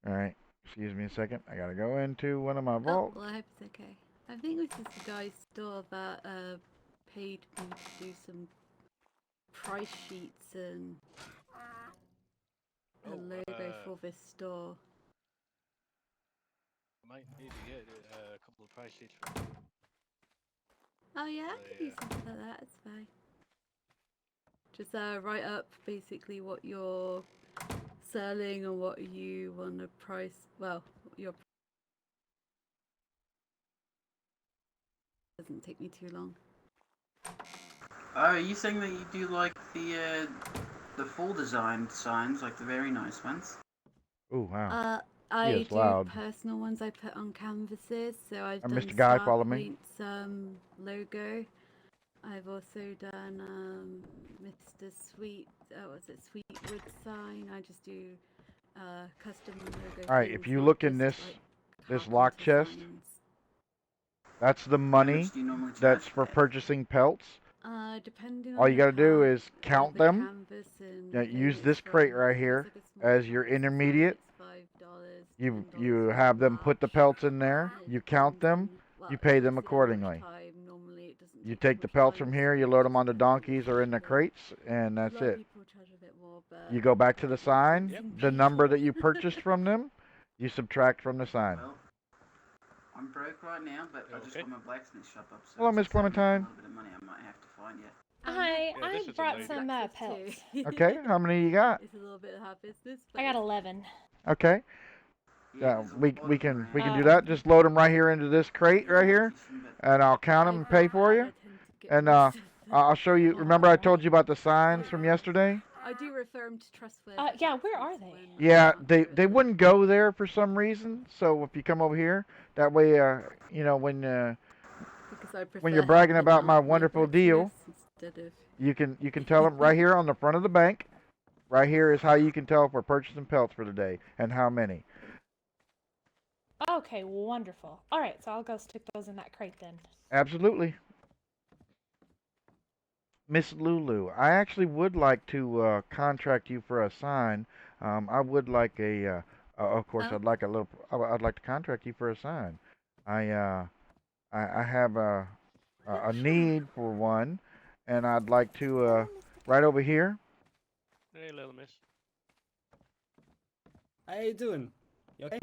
All right. Excuse me a second. I gotta go into one of my Oh, vaults. well, I hope it's okay. I think this is the guy's store that paid me to do some price sheets and a logo for this store. I might need to get a couple of price sheets. Oh yeah, I could do something like that. It's fine. Just write up basically what you're selling and what you want to price. Well, your doesn't take me too long. Are you saying that you do like the full design signs, like the very nice ones? Ooh, wow. I is do loud. personal ones I put on canvases. So I've done Mr. Guy, Star follow me. Point's logo. I've also done Mr. Sweet, was it Sweetwood sign? I just do custom logo. All right. things, If you not look in just, this like, lock carpenter chest, signs. that's the How money much do you normally charge that's for for that? purchasing pelts. Depending All on you the gotta do part, is count the them. canvas and Yeah, thing use it's this crate from. right If it's here like a small as your custom sign, intermediate. it's $5, You $10 for have a them put the large. pelts in there. And it You count depends them. on, well, You pay if them I sit down much accordingly. time, normally it doesn't You take too take the much pelts time, from so here. You it load just them on the depends on the donkeys or in the people. crates, and A that's lot of it. people charge a bit more, but You go back to I the don't like sign. losing The number people. that you purchased from them, you subtract from the sign. Well, I'm broke right now, but I just Okay. got my blacksmith shop up, so Hello, if Miss I start making a Clementine. little bit of money, I might have to find you. Hi, Yeah, this I is a brought lady. some Blacksmith pelts. too. Okay, how many you got? It's a little bit of our business, but I got it's 11. Okay. Yeah, there's a lot We of them can around. do that. Just load them right here into this crate Yeah, right I'm not here, fishing, but and I'll count them I and pay for find you. I tend to get And most of them. I'll show you. Remember I told you about the signs from yesterday? I do refer them to trustworthy Yeah, where places are they? when Yeah, I they do it. they wouldn't go there for some reason. So if you come over here, that way, you know, Because I when prefer you're bragging helping about my out my wonderful deal, blacksmiths instead of. you can tell them right here on the front of the bank. Right here is how you can tell if we're purchasing pelts for the day and how many. Okay, wonderful. All right, so I'll go stick those in that crate then. Absolutely. Miss Lulu, I actually would like to contract you for a sign. I would like of course, Oh. I'd like to contract you for a sign. I have a Sure. need for one, and I'd like to Hello, Mr. right Guy. over here. Hey, little miss. How you doing? You okay?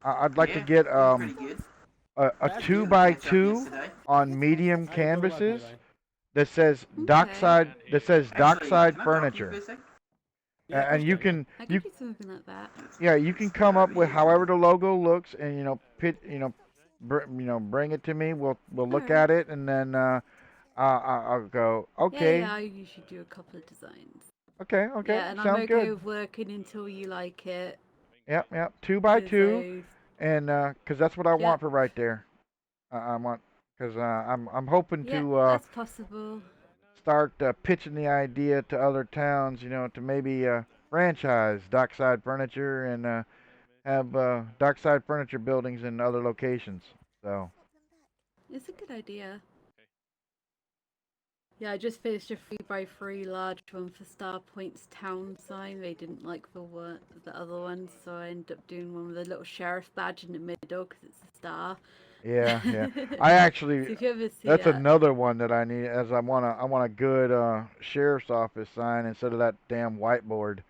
I'd like to Yeah, get I'm pretty good. a That's two good. by Catch up two yesterday. on medium How you going, my canvases guy? that says Okay. dockside Actually, dockside can I talk to you furniture. for a sec? Yeah, of course And you can, yeah. can I could do something like that. yeah, you can come up with however the logo looks, and bring it to me. We'll look Alright. at it, and then I'll go okay, Yeah, I usually do a couple of designs. okay, Yeah, and I'm sounds okay good. with working until you like it. Yep, 2 by 2, 'Cause and 'cause that's what I yeah, want for right there. I want, cause I'm hoping yeah, to that's possible. start pitching the idea to other towns, to maybe franchise dockside furniture and have dockside furniture buildings in other locations. So. It's a good idea. Yeah, I just finished a 3x3 large one for Star Point's town sign. They didn't like the other ones, so I ended up doing one with a little sheriff badge in the middle because it's a star. Yeah. I actually, So if you ever see that's it, another one that I need. As I want a good sheriff's office sign instead of that damn whiteboard.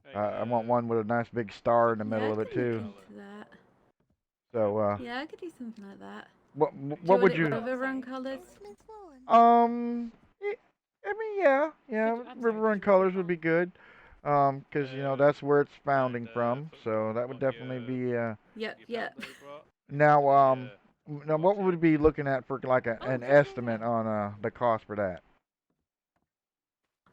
Hey, I want one with a nice big star in the yeah, middle I of it could look too. into that. So Yeah, I could do something like that. What Do you what want would it you? river run colours? Miss Warren. I mean, yeah, I'm River sorry, Run could you Colors repeat would that? be good. Because you know that's where it's founding from, so that would definitely be. Yep, yep. Now, Yeah. now what would we be looking at for like Oh, an yeah, estimate on the cost for that?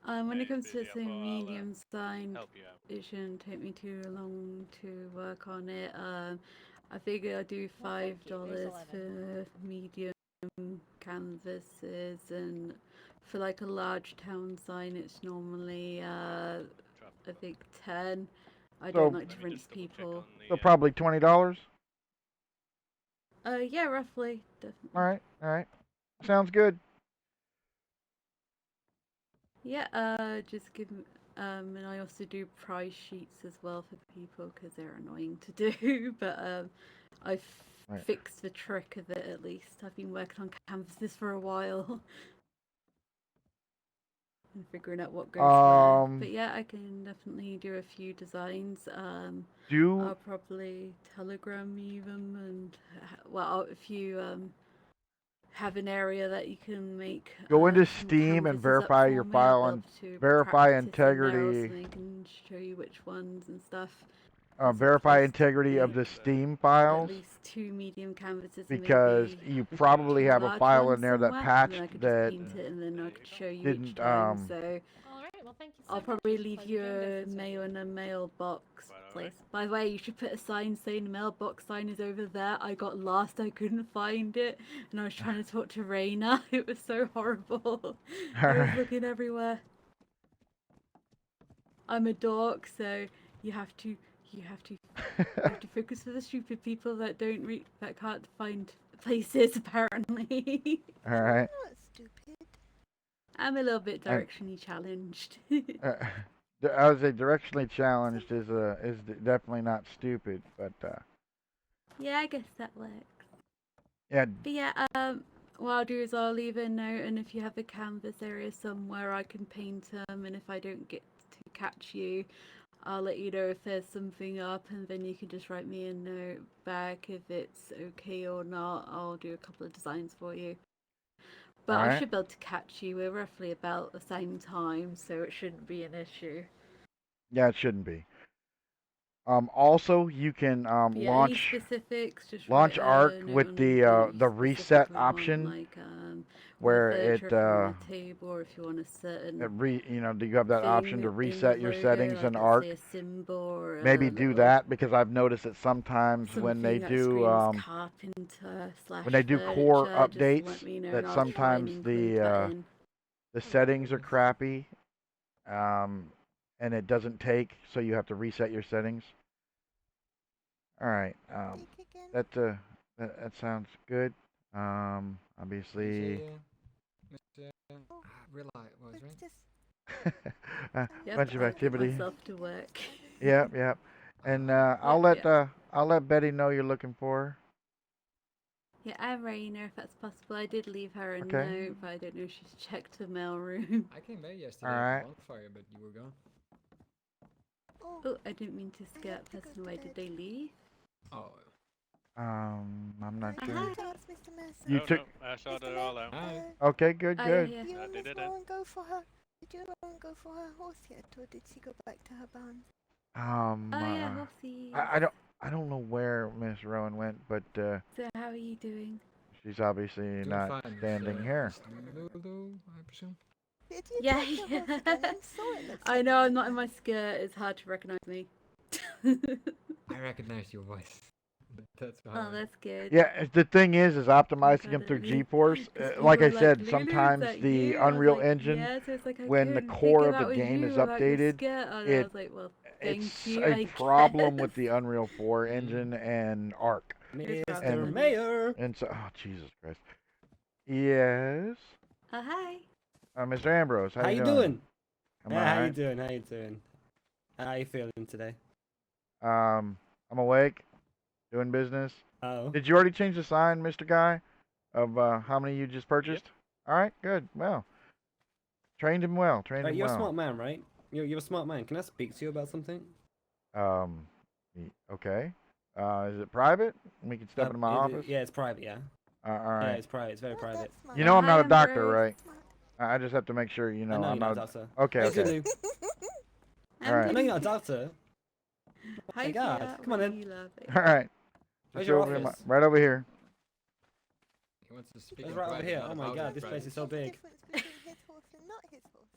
When it comes to Busy, I the thought I'll, medium sign, help you out. it shouldn't take me too long to work on it. I figure I do Well, thank you. There's $5 11. for medium canvases, and for like a large town sign, it's normally I think 10. I So- don't like to rinse people. So probably $20. Yeah, roughly, definitely. All right, sounds good. Yeah, just give me, and I also do price sheets as well for people because they're annoying to do. But I've Right. fixed the trick of it at least. I've been working on canvases for a while and figuring out what goes where. But yeah, I can definitely do a few designs. Do I'll probably telegram you them, and well, if you have an area that you can make go into some Steam and canvases up verify for your me, I'll file be and able to verify practice in there so integrity. they can show you which ones and stuff. There's a Verify place to integrity of the make Steam at files least 2 medium canvases and because maybe you probably 2 have a large file in ones there that somewhere, and then I patched could just that paint it and then I could show you each didn't time. So All right. Well, thank you so I'll much. probably It was a leave pleasure you doing a business with mail you. in a mailbox Right away. place. By the way, you should put a sign saying the mailbox sign is over there. I got lost, I couldn't find it, and I was trying to talk to Raina. It was so horrible. I was looking everywhere. I'm a dork, so you have to focus for the stupid people that that can't find places apparently. All right. Not stupid. I'm a little bit And- directionally challenged. I would say directionally challenged is definitely not stupid, but Yeah, I guess that works. yeah, But yeah, what I'll do is I'll leave a note, and if you have a canvas area somewhere, I can paint them. And if I don't get to catch you, I'll let you know if there's something up, and then you can just write me a note back if it's okay or not. I'll do a couple of designs for you. But I Alright. should be able to catch you. We're roughly about the same time, so it shouldn't be an issue. yeah, it shouldn't be. Also, you can But yeah, any launch specifics? Just launch write Arc a note with on the anything you reset specifically want, option like where with it furniture, if you want a table, or if you want a certain do you have that option to thing in reset your your logo, settings like in let's Arc? say a symbol or Maybe a do little that because I've noticed that sometimes when they something that do screams carpenter slash when they do core furniture, just updates let me know that and I'll try and sometimes include that in. the settings are crappy, and it doesn't take, so you have to reset your settings. All right, Take again. that sounds good. Obviously, It's just a Yep, bunch of I'll put activity. myself to work. Yep. And I'll let Betty know you're looking for her. Yeah, I'm Raina, if that's possible. I did leave her a Okay. note, but I don't know if she's checked the mailroom. I came by yesterday Alright. at the bonfire, but you were gone. Oh, I didn't mean to scare that person away. Did they leave? Oh. I'm not I sure. need to ask Mr. Mercer. You No, took. no, I sorted Mr. it all Mer- out. Hi. Okay, good. Oh, Good. yeah. You I and did Miss it in. Warren go for her. Did you and Warren go for her horse yet, or did she go back to her barn? Oh, yeah, horsey. I don't know where Miss Rowan went, but So, how are you doing? she's obviously Doing not fine. standing here. Lulu, I presume. Did you Yeah, touch your horse yeah. again? I'm sorry. It looks I like know you I'm not in have. my skirt. It's hard to recognize me. I recognized your voice. That's Oh, why. that's good. Yeah, the thing is optimizing them glad through at least- GeForce. 'cause people Like I were said, "Lulu, is sometimes that the you?" I was Unreal like, Engine, yeah, so it's like I when the couldn't core figure of the that was game you is without your updated, skirt on. I it was like, well, thank it's you, a I problem guess. with the Unreal 4 engine and Arc. problem. Mr. Mayor! And so, oh Jesus Christ. Yes. Oh, hi. Mr. Ambrose, How you you doing? doing? I'm Yeah, how you alright. doing? How you doing? How you feeling today? I'm awake, doing business. Oh. Did you already change the sign, Mr. Guy, of how many you just purchased? All right, good. Well, trained him well. Trained Right, him you're a well. smart man, right? You're a smart man. Can I speak to you about something? Okay. Is it private? We can step into my office. Yeah, it's private, yeah. All Yeah, right. it's private. It's very Well, private. that's smart. You know I'm Hi, not a doctor, Empress. right? I just have to make sure you I know know I'm you're not a not. doctor. Okay, Hey, okay. Zulu. All right. I know Empress. you're not a doctor. Oh Hi, my God. Fia. Come What on are then. you laughing? All right. Where's Just your over office? right over here. He wants to speak It's in right over private, here. not Oh my about God, his this place private. is so What's the big. difference between his horse and not his horse?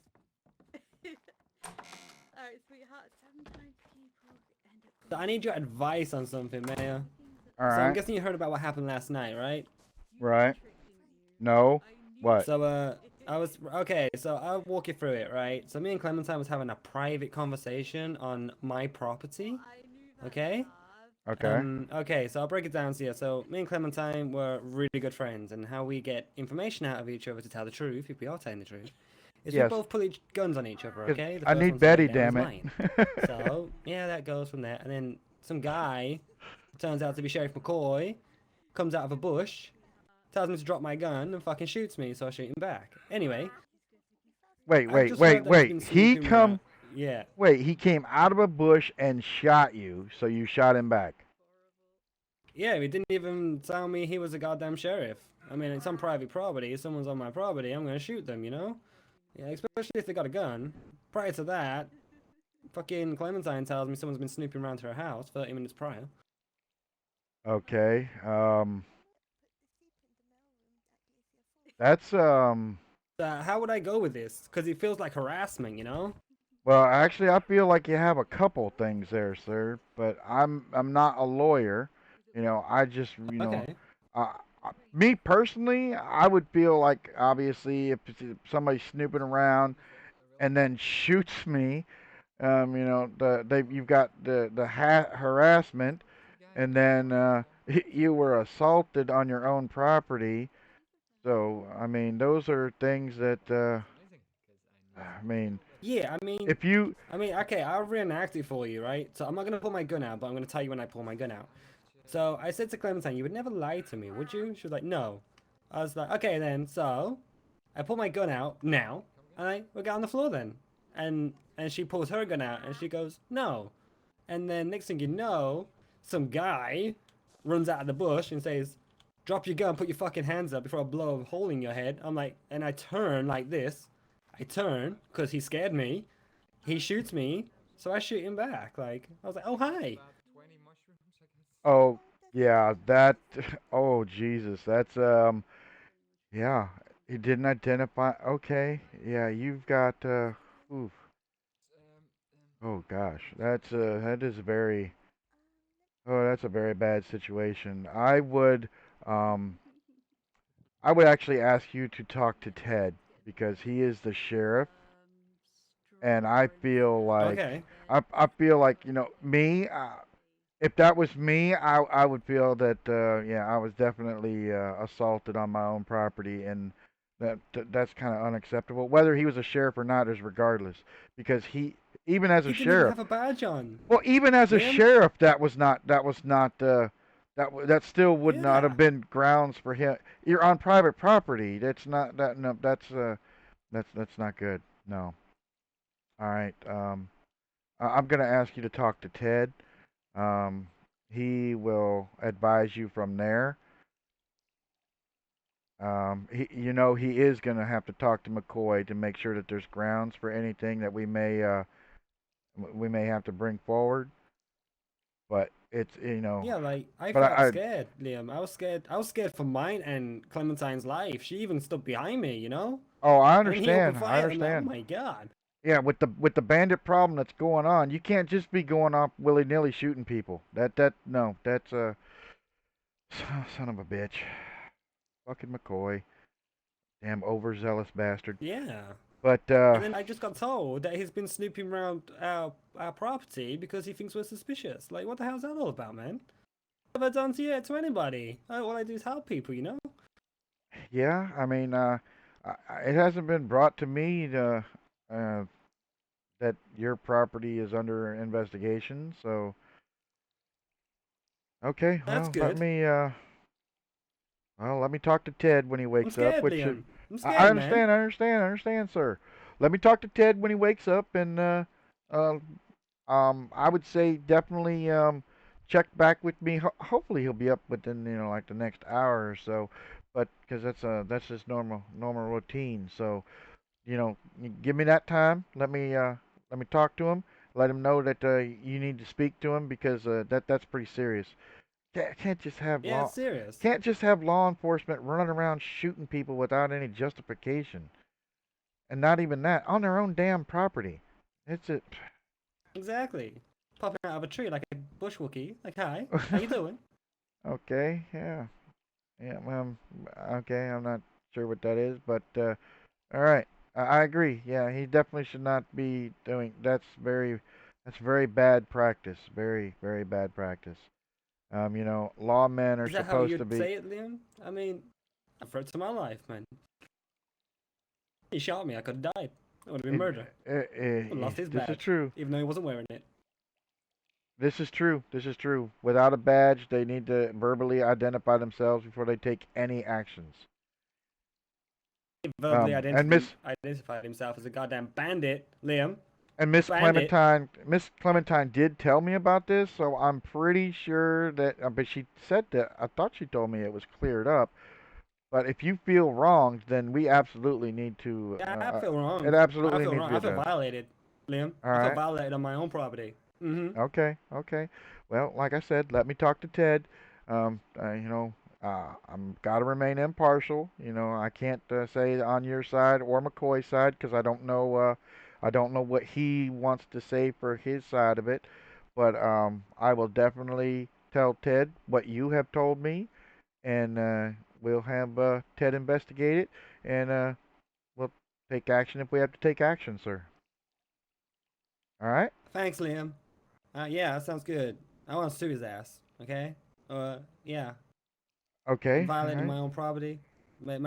Alright, sweetheart. Sometimes people end up. So I need your advice on something, Mayor. All So I'm right. guessing you heard about what happened last night, right? Right. No. What? So I was okay. So I'll walk you through it, right? So me and Clementine was having a private conversation on my property. Okay. Okay. Okay, so I'll break it down to you. So me and Clementine were really good friends, and how we get information out of each other to tell the truth, if we are telling the truth, is we Yes. both pull each guns on each other. 'Cause Okay. The I first need one to lay Betty, down is damn it. mine. So yeah, that goes from there. And then some guy turns out to be Sheriff McCoy, comes out of a bush, tells me to drop my gun, and fucking shoots me. So I shoot him back. Anyway, Wait, I've wait, just wait, heard that he's wait. been He snooping around. come. Yeah. Wait, he came out of a bush and shot you, so you shot him back. Yeah, he didn't even tell me he was a goddamn sheriff. I mean, it's on private property. If someone's on my property, I'm gonna shoot them, you know? Yeah, especially if they got a gun. Prior to that, fucking Clementine tells me someone's been snooping around her house 30 minutes prior. Okay. That's How would I go with this? Because it feels like harassment, you know? Well, actually, I feel like you have a couple things there, sir. But I'm not a lawyer. You know, I just Okay. me personally, I would feel like obviously if somebody's snooping around and then shoots me, you've got the harassment, and then you were assaulted on your own property. So I mean, those are things that I mean, Yeah, I mean, if you okay, I'll reenact it for you, right? So I'm not gonna pull my gun out, but I'm gonna tell you when I pull my gun out. So I said to Clementine, you would never lie to me, would you? She was like, no. I was like, okay then, so I pull my gun out now, and we'll get on the floor then. And she pulls her gun out, and she goes, no. And then next thing you know, some guy runs out of the bush and says, drop your gun, put your fucking hands up before I blow a hole in your head. I'm like, and I turn like this. I turn, because he scared me. He shoots me, so I shoot him back. Like, I was like, oh, hi. Oh, yeah, that. Oh, Jesus, that's yeah. He didn't identify. Okay, yeah, you've got oof. Oh gosh, that is very. Oh, that's a very bad situation. Um, I would actually ask you to talk to Ted because he is the sheriff, and I feel like Okay. I feel like me. If that was me, I would feel that yeah, I was definitely assaulted on my own property, and that's kind of unacceptable. Whether he was a sheriff or not is regardless, because he even as a He didn't even sheriff, have a badge on. well, even as a Liam? sheriff, that still would not Yeah. have been grounds for him. You're on private property. That's not that no, that's not good. No. All right. I'm gonna ask you to talk to Ted. Um, he will advise you from there. He is going to have to talk to McCoy to make sure that there's grounds for anything that we may have to bring forward. But it's Yeah, like, I but felt scared, Liam. I was scared. I was scared for mine and Clementine's life. She even stood behind me, you know? oh, I And then he opened understand. I fire. I'm like, oh understand. my god. Yeah, with the bandit problem that's going on, you can't just be going off willy nilly shooting people. No, that's son of a bitch. Fucking McCoy, damn overzealous bastard. Yeah. But And then I just got told that he's been snooping around our property because he thinks we're suspicious. Like, what the hell's that all about, man? What have I done to anybody? All I do is help people, you know? yeah, I mean, it hasn't been brought to me that your property is under investigation. So, okay, That's well, good. let me talk to Ted when he I'm wakes up. scared, Which Liam. I'm I scared, man. understand, I understand, sir. Let me talk to Ted when he wakes up, and I would say definitely check back with me. Hopefully, he'll be up within like the next hour or so. but because that's just normal routine. So give me that time. Let me talk to him. Let him know that you need to speak to him because that's pretty serious. Can't just have Yeah, it's serious. can't just have law enforcement running around shooting people without any justification, and not even that on their own damn property. It's a Exactly. Popping out of a tree like a bush Wookie. Like, hi, how you doing? okay, yeah, yeah. Okay, I'm not sure what that is, but all right, I agree. Yeah, he definitely should not be doing. That's very bad practice. Very bad practice. Lawmen are Is that how supposed to you'd be. say it, Liam? I mean, a threat to my life, man. He shot me. I could have died. It would have been murder. I lost his This is badge, true. even though he wasn't wearing it. This is true. This is true. Without a badge, they need to verbally identify themselves before they take any actions. He verbally And identified himself as a goddamn bandit, Liam. Miss Bandit. Clementine did tell me about this, so I'm pretty sure that. But she said that I thought she told me it was cleared up. But if you feel wronged, then we absolutely need to. Yeah, I feel It wrong. I absolutely feel needs to wrong. be I feel addressed. violated, Liam. All I feel right. violated on my own property. Okay. Okay. Well, like I said, let me talk to Ted. I'm gotta remain impartial. I can't say on your side or McCoy's side because I don't know. I don't know what he wants to say for his side of it. But I will definitely tell Ted what you have told me, and we'll have Ted investigate it, and we'll take action if we have to take action, sir. All right. Thanks, Liam. Yeah, that sounds good. I want to sue his ass. Okay. Yeah. Okay. All Violated right. my own property. Made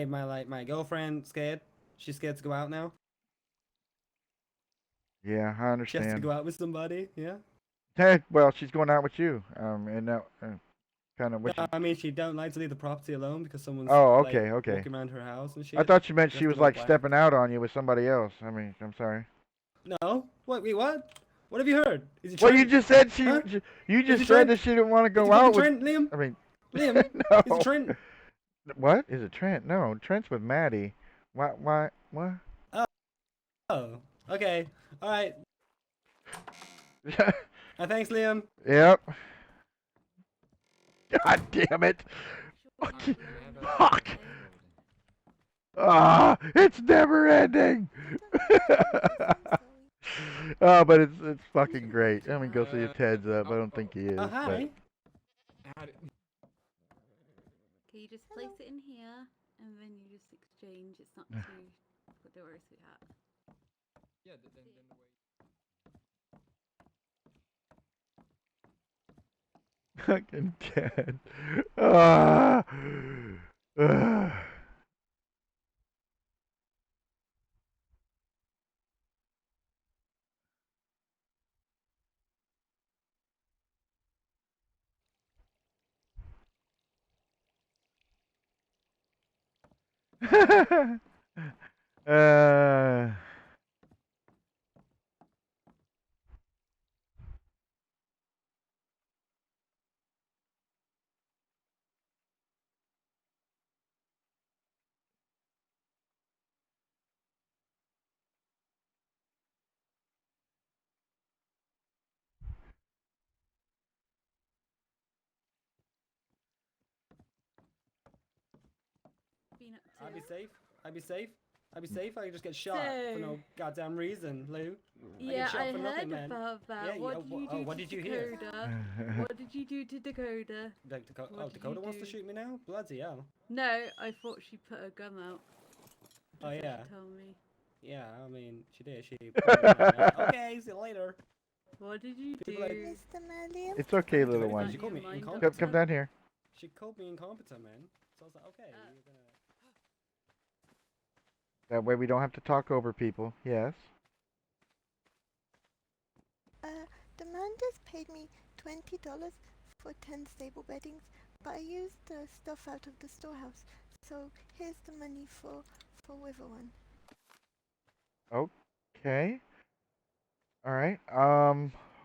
my girlfriend scared. She's scared to go out now. Yeah, I She has to understand. go out with somebody. Yeah. Hey, well, she's going out with you. And that kind of what No, she. I mean she don't like to leave the property alone because someone's Oh, like okay, okay. walking around her house and I shit. thought you meant Dressed she was in all like black. stepping out on you with somebody else. I mean, I'm sorry. No. What? Wait. What? What have you heard? Is he Well, you Trent? just said Huh? you Is he just said Trent? that she didn't want to Is he go fucking out with. Trent, Liam? I mean, Liam? Is it no. Trent? What is it, Trent? No, Trent's with Maddie. Why? Why? What? Oh. Okay. All right. Thanks, Liam. Yep. God damn it! Sure, Fuck! Ah, it's never ending. Oh, but it's fucking great. I mean, go see if Ted's up. I don't think he is, but Hi. Okay, you just place it in here, and then you just exchange. It's not too. Don't worry, sweetheart. Yeah, then fucking Ted. Ah. Ah. uh. Been up to. I'd be safe. I'd be safe. I'd be safe. I could just get shot for no goddamn reason, Lou. Yeah, I for heard nothing, man. about that. Yeah, What did you do what to did you hear? Dakota? What did you do to Dakota? Dakota wants to shoot me now? Bloody hell. No, I thought she put her gun out. Oh, That's what yeah. she told me. Yeah, I mean, she did. She put me down. Okay, see you later. What did you do? Mr. Malium? It's okay, little one. She called me incompetent. Come down here. She called me incompetent, man. So I was like, okay, you're gonna... That way we don't have to talk over people. Yes. The man just paid me $20 for 10 stable beddings, but I used the stuff out of the storehouse. So here's the money for Wither one. Okay. All right.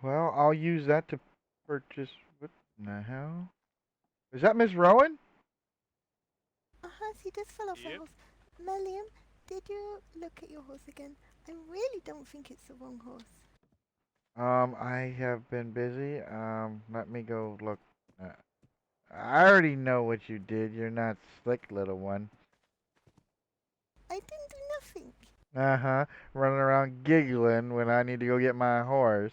Well, I'll use that to purchase. What in the hell? Is that Miss Rowan? He just fell off a horse. Meliam, did you look at your horse again? I really don't think it's the wrong horse. I have been busy. Let me go look. Uh, I already know what you did. You're not slick, little one. I didn't do nothing. Uh-huh. Running around giggling when I need to go get my horse.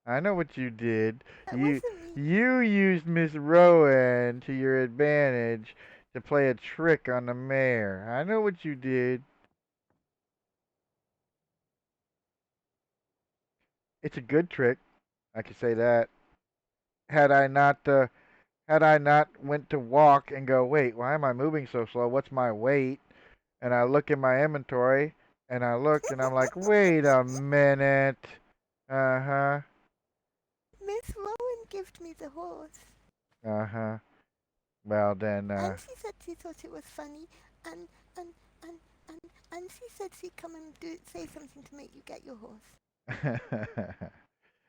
I know what you did. That You wasn't me. you used Miss Rowan to your advantage to play a trick on the mare. I know what you did. It's a good trick. I can say that. Had I not went to walk and go, wait, why am I moving so slow? What's my weight? And I look in my inventory and I looked and I'm like, wait a minute. Uh-huh. Miss Rowan gifted me the horse. Uh-huh. Well then, And she said she thought it was funny, and and and and and she said she'd come and say something to make you get your horse.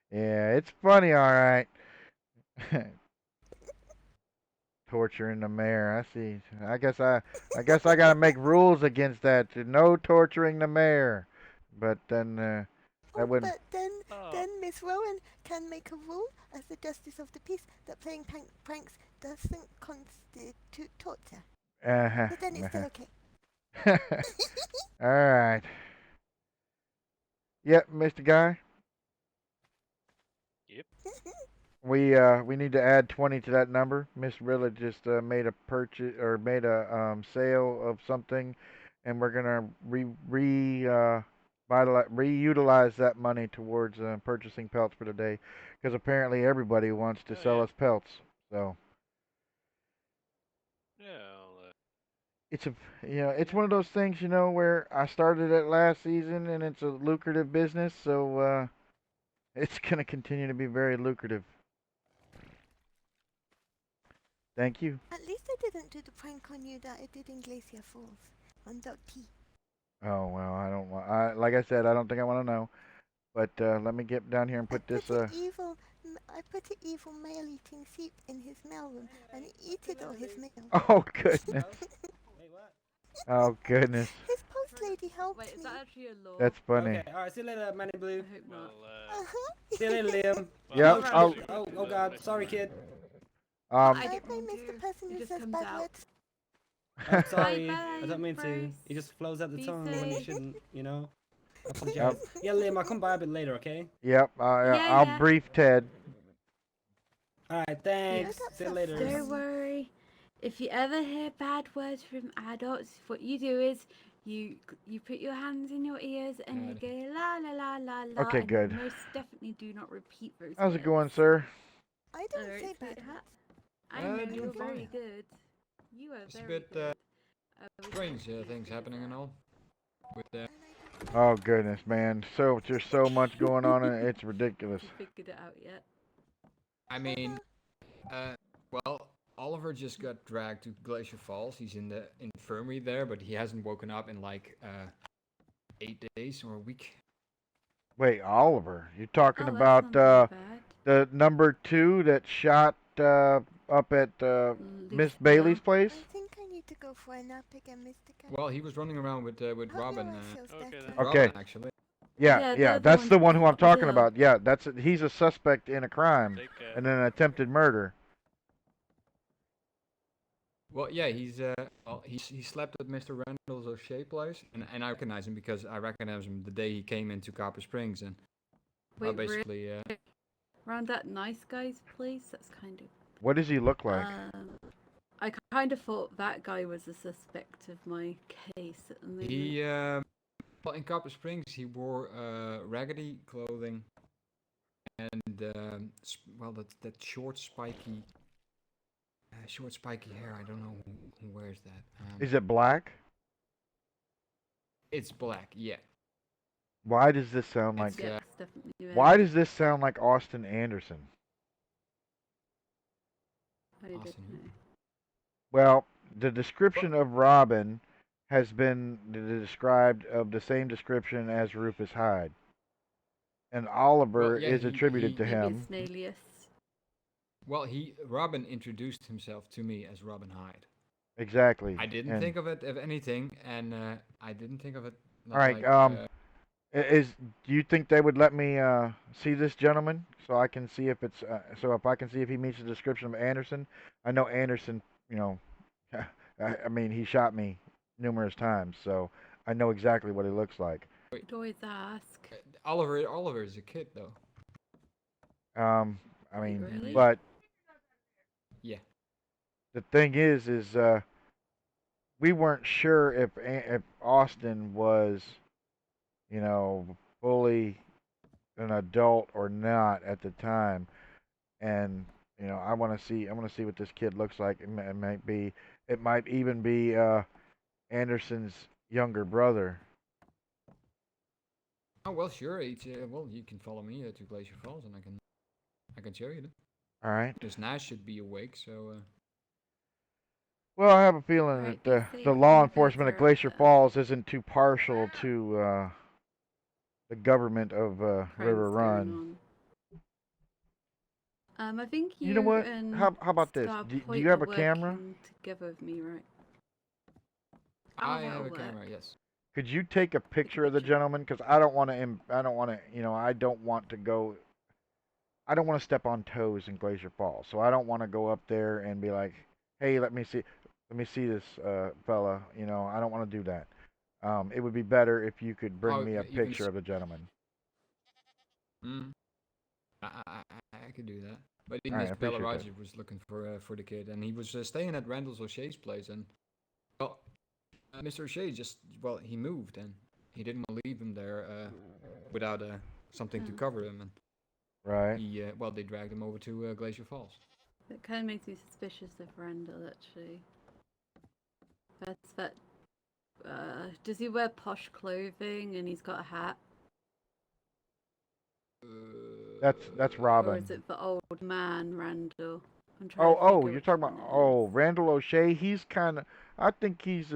yeah, it's funny, all right. Torturing the mayor. I see. I guess I gotta make rules against that. No torturing the mayor. But then that wouldn't. But then Miss Rowan can make a rule as the justice of the peace that playing pranks doesn't constitute torture. Uh-huh. So then it's still okay. All right. Yep, Mr. Guy. Yep. We need to add 20 to that number. Miss Rilla just made a purchase or made a sale of something, and we're gonna reutilize that money towards purchasing pelts for today, because apparently everybody wants to sell us pelts. So Yeah. it's it's one of those things, where I started it last season and it's a lucrative business, so it's gonna continue to be very lucrative. Thank you. At least I didn't do the prank on you that I did in Glacier Falls on Dot T. Oh well, I don't want. Like I said, I don't think I want to know. But let me get down here and put this. I put an evil male-eating sheep in his mailroom and he eated all his mail. Oh goodness. Wait, what? Oh goodness. His post lady helped Wait, is me. that actually a law? That's funny. Okay, alright, see you later, Manny Blue. I hope not. See you later, Liam. Yep, Oh god, sorry, kid. I I didn't mean miss the to. person It who just says comes bad out. words. I'm sorry. Bye, I don't mean to. Bryce. It just flows out the Be tongue when you safe. shouldn't, I apologize. Yeah, Liam, I'll come by a bit later, okay? Yep. I'll Yeah. brief Ted. Alright, thanks. that's See you so later. Don't worry. If you ever hear bad words from adults, what you do is you put your hands in your ears and you go la la la la la. Okay, and good. You most definitely do not repeat those How's words. it going, sir? I don't Alright, say bad sweetheart. words. I know doing you're fine. very good. You are It's a very bit good. strange things happening and all. With the Oh goodness, man. So there's so much going on, and it's ridiculous. You figured it out yet? I mean, well, Oliver just got dragged to Glacier Falls. He's in the infirmary there, but he hasn't woken up in like 8 days or a week. Wait, Oliver, you're talking Oh, that's about not too bad. the number 2 that shot up at Miss Bailey's place? I think I need to go for a nap again, Mr. Cat. Well, he was running around with Robin. Okay. Robin, actually. Yeah, that's the one who I'm talking about. Yeah, he's a suspect in a crime and an attempted murder. Well, yeah, he slept at Mr. Randall's O'Shea place, and I recognize him because I recognized him the day he came into Copper Springs, and Wait, basically, around that nice guy's place, that's kind of. What does he look like? I kind of thought that guy was a suspect of my case at the moment. he well, in Copper Springs he wore raggedy clothing and that short spiky hair. I don't know who wears that. Is it black? It's black, yeah. Why does this sound like? Yes, definitely. Why does this sound like Austin Anderson? I don't know. Well, the description of Robin has been described of the same description as Rufus Hyde, and Oliver Well, yeah, is attributed to Maybe him. it's an alias. Well, Robin introduced himself to me as Robin Hyde. Exactly. I didn't And think of it of anything, and I didn't think of it all right. like. Is do you think they would let me see this gentleman so I can see if it's so if I can see if he meets the description of Anderson? I know Anderson. You know, I mean he shot me numerous times, so I know exactly what he looks like. Could always ask. Oliver is a kid though. I mean, Really? but Yeah. the thing is we weren't sure if Austin was, you know, fully an adult or not at the time, and you know, I want to see what this kid looks like. It might even be Anderson's younger brother. Oh well, sure. Well, you can follow me to Glacier Falls, and I can show you them. All right. Because Nash should be awake, so. Well, I have a feeling Alright, that be the safe. law My birds enforcement at are up Glacier there. Falls isn't too partial to the government of River Crimes going Run. on. I think You know you what? and How about this? Do you Starpoint have are a camera? working together with me, right? I that'll have a work. camera, yes. Could you take a picture of the gentleman? Because I don't want to. I don't want to. You know, I don't want to go. I don't want to step on toes in Glacier Falls, so I don't want to go up there and be like, "Hey, let me see this fella." You know, I don't want to do that. It would be better if you could bring me a you can. picture of the gentleman. Mm, I could do that. But in All right, this, I Bella appreciate that. Roger was looking for the kid, and he was staying at Randall O'Shea's place, and well, Mr. O'Shea he moved, and he didn't want to leave him there without something to cover him, and Right. they dragged him over to Glacier Falls. It kind of makes me suspicious of Randall, actually. Does he wear posh clothing and he's got a hat? That's Or Robin. is it the old man, Randall? I'm trying to Oh, figure you're which talking one about it is. Randall O'Shea. He's kind of. I think he's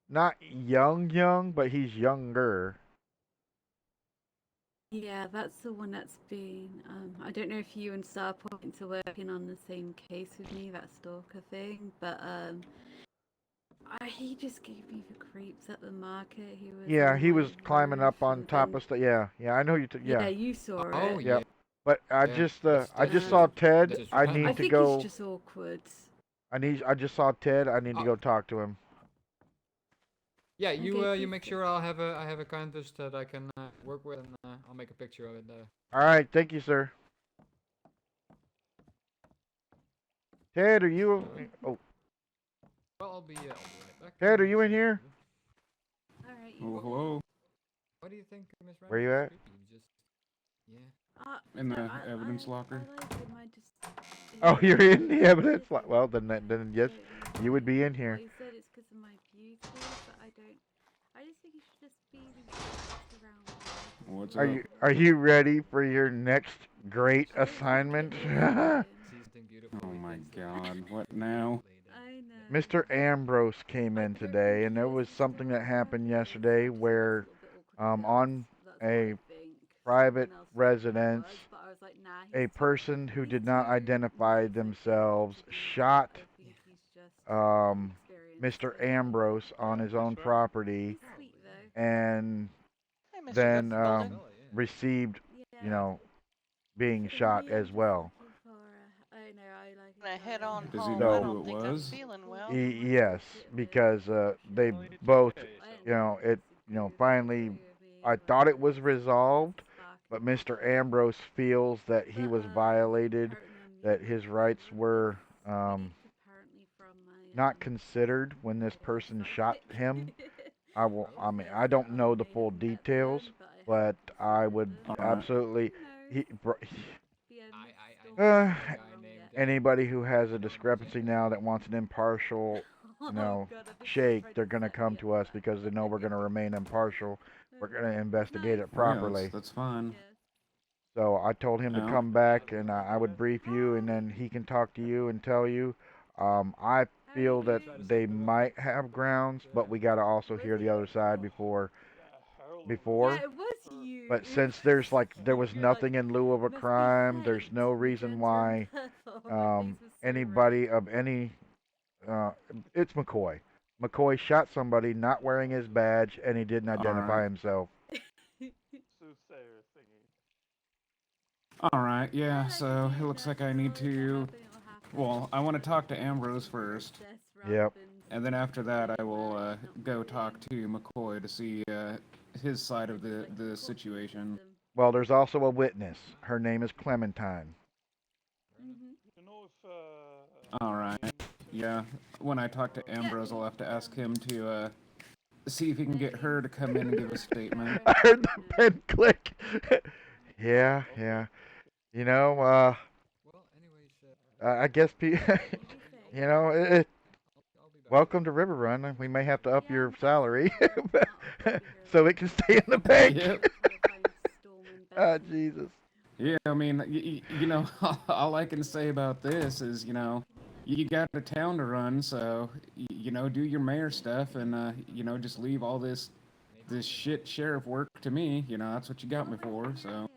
not young, but he's younger. Yeah, that's the one that's been. I don't know if you and Starpoint are working on the same case with me, that stalker thing, but he just gave me the creeps at the market. He was Yeah, on he my was climbing roof, up on and top then of stuff. Yeah, I know you. yeah, Yeah, you saw Oh it. yeah. yep. But I Yeah, just that's saw Ted. just I I need I to think he's go. just awkward. I just saw Ted. I need to Oh. go talk to him. Yeah, Okay, you please make do. sure I have a canvas that I can work with, and I'll make a picture of it. All right, thank you, sir. Ted, are you? Oh, Well, I'll be right back. Ted, are you in here? Alright, Oh, hello. What do you think, Miss Where you Randall? at? You just In the evidence locker. I like him. Oh, He you're in the he evidence. did Well, it. then yes, I don't you would be in know here. what he said it's because of my beauty, but I don't. I just think he should just be relaxed around me. What's Are up? you ready for your next great assignment? see something beautiful. Oh my god, what now? I know. Mr. Ambrose came in today, and there was something that happened yesterday where, on a private residence, a person who did not identify themselves shot Mr. Ambrose on his own property, and Hey, Mr. then Building. received, you know, being shot as well. Gonna head on Does he home. know I So- who don't it think I'm was? feeling well. Yes, because they both, finally, I thought it was resolved, but Mr. Ambrose feels that he was violated, that his rights were not considered when this person shot him. I mean, I don't know the full details, but I would absolutely. He, uh, anybody who has a discrepancy now that wants an impartial, shake, they're gonna come to us because they know we're gonna remain impartial. We're gonna investigate it Oh, yeah, properly. that's fine. So I told him to No. come back, and I would brief you, and then he can talk to you and tell you. I feel that they might have grounds, but we gotta also hear the other side before. Yeah, it was you. But since there was nothing in lieu of a crime, there's no reason why anybody of any Uh, it's McCoy. McCoy shot somebody not wearing his badge, and he didn't identify Alright. himself. Soothsayer thingy. Alright, yeah, like so it it is, looks like that's I need always gonna to. happen, it'll happen. Well, I want to talk to Ambrose first. Process Yep. rather than And then after that, I will not go moving. talk to McCoy to see his side of the, Like the court situation. system. Well, there's also a witness. Her name is Clementine. Mhm. You know if Alright, yeah. When I talk to Ambrose, I'll have to ask him to see if he can get her to come in and give a statement. I heard the pen click. Yeah, yeah. You know, Well, anyways, I guess What did you say? you know, I'll be back. welcome to River Run. We may have to up Yeah, your might as salary well. If not, I'll be here so like it can stay in the bank. Yep. full time storming Ah, betting. Jesus. Yeah, I mean, you know, all I can say about this is, you know, you got a town to run, so you know, do your mayor stuff, and you know, just leave all this shit sheriff work to me. You know, that's what you got me for. So.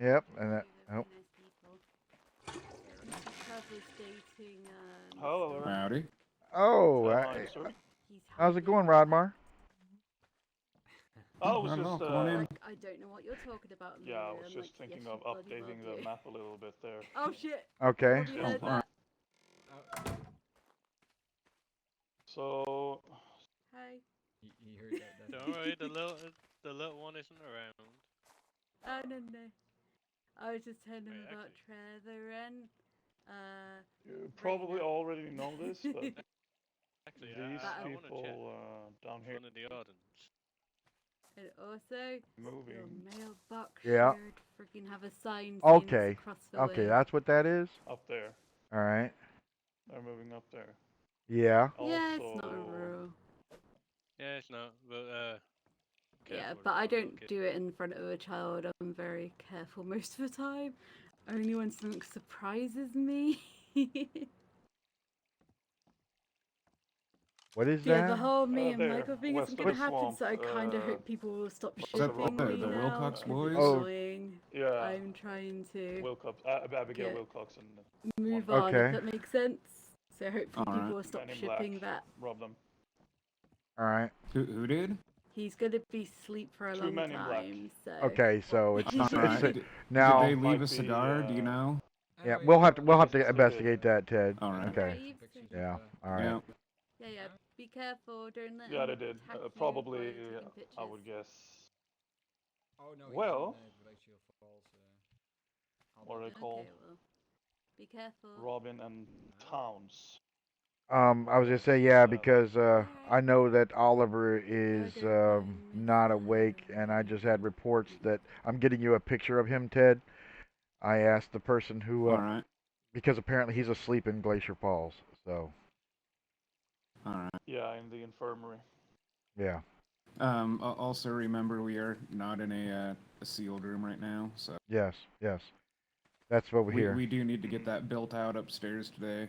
Yep, and that. They're Oh, very nice people. Be careful stating, Hello, Mr. Aaron. Howdy. oh, Hi, sir. He's how's it hiding. going, Rodmar? I was I don't know, just come on He's in. like, I don't know what you're talking about, yeah, I Amelia. was I'm just like, yes, thinking you of bloody well updating do. the map a little bit there. Oh shit! Okay. Have you Yeah. heard Oh, that? So, Hi. He heard that. don't worry, the little one isn't around. Oh no no. I was just telling him Wait, about actually- Trevor and You probably Raina. already know this, but Actually, these I want to check people down in here front of the audience. And also, your moving mailbox Yeah. should freaking have a sign saying Okay. it's across the Okay, way. that's what that is. up there. All right. They're moving up there. Yeah. Yeah, it's Also, not a rule. Yeah, it's not, but Yeah, careful but I with the little don't kid. do it in front of a child. I'm very careful most of the time. Only when something surprises me. What is Yeah, that? the whole me and there, Michael thing west isn't of gonna the happen, swamp. so I kind of hope people will stop West Is that of shipping Rockland, me the now, Wilcox 'cause it's boys? Oh. annoying. Yeah, I'm trying to Wilcox, Abigail get- Wilcox and move one on, Okay. if that makes sense. So hopefully Alright. people will stop man in shipping black that. robbed them. All right. Who did? He's gonna be asleep for a Two long men in black. time, so... Okay, so it's Alright. it's now. Did they leave Might a cigar? be, Do you know? Yeah, Anyway, we'll have yes, to they did. investigate that, Ted. Alright. Okay. Alright, you've pictures seen- Yeah. of, All right. Yeah. Yeah, be careful, don't let Yeah, him they did. attack you Probably, while you're taking pictures. I would guess. Oh no, Well, he's in Glacial Falls. what are they called? Okay, well, be careful. Robin and Towns. I was gonna say yeah because I know that Oliver is find not Mr. awake, and I just had reports that I'm getting you a picture of him, Ted. I asked the person who Alright. because apparently he's asleep in Glacier Falls. So Alright. Yeah, in the infirmary. yeah. Also remember we are not in a sealed room right now, so Yes. Yes. That's over here. we do need to get that built out upstairs today.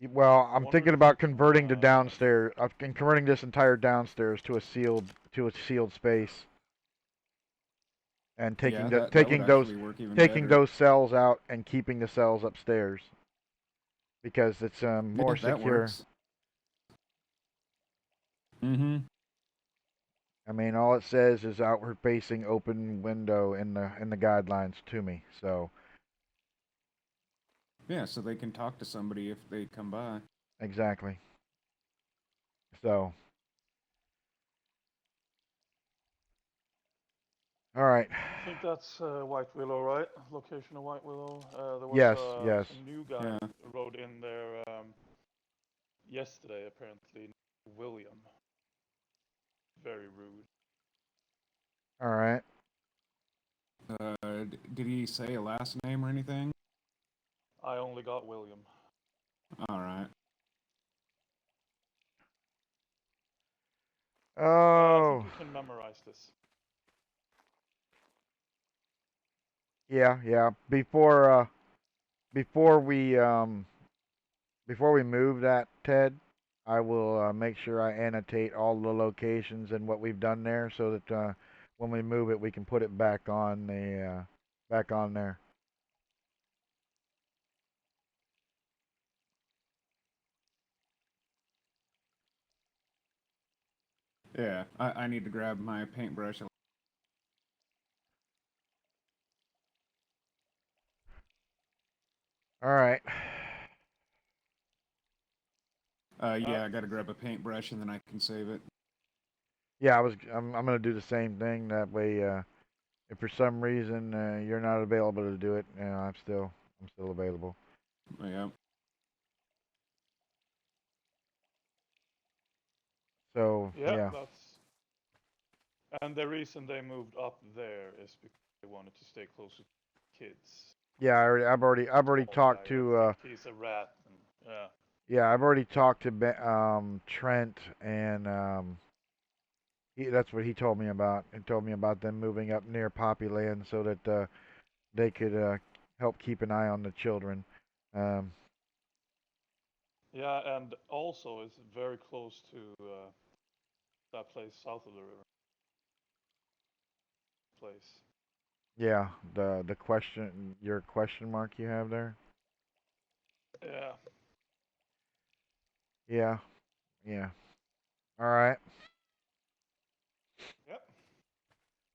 Well, I I'm wonder thinking if, about converting to downstairs. I'm converting this entire downstairs to a sealed space, and taking Yeah, the that taking would those actually work even taking better. those cells out and keeping the cells upstairs because it's more Yeah, that secure. works. Mm-hmm. I mean, all it says is outward facing open window in the guidelines to me. So Yeah, so they can talk to somebody if they come by. exactly. So all right. I think that's White Willow, right? Location of White Willow. There was Yes. Yes. a new guy Yeah. who rode in there yesterday, apparently. William. Very rude. All right. Did he say a last name or anything? I only got William. Alright. I Oh. think you can memorize this. Yeah. Yeah. Before we move that, Ted, I will make sure I annotate all the locations and what we've done there, so that when we move it, we can put it back on there. Yeah, I need to grab my paintbrush. All right. Yeah, I gotta grab a paintbrush and then I can save it. Yeah, I'm gonna do the same thing. That way, if for some reason you're not available to do it, I'm still available. Yeah. So Yeah, yeah. that's. And the reason they moved up there is because they wanted to stay closer to kids. Yeah, I've already Small talked guy, to. I think he's a rat. And, yeah. Yeah, I've already talked to Trent, and that's what he told me about. He told me about them moving up near Poppy Land so that they could help keep an eye on the children. Um, Yeah, and also it's very close to that place south of the river. Place. yeah, the question, your question mark you have there. Yeah. Yeah, yeah. All right. Yep.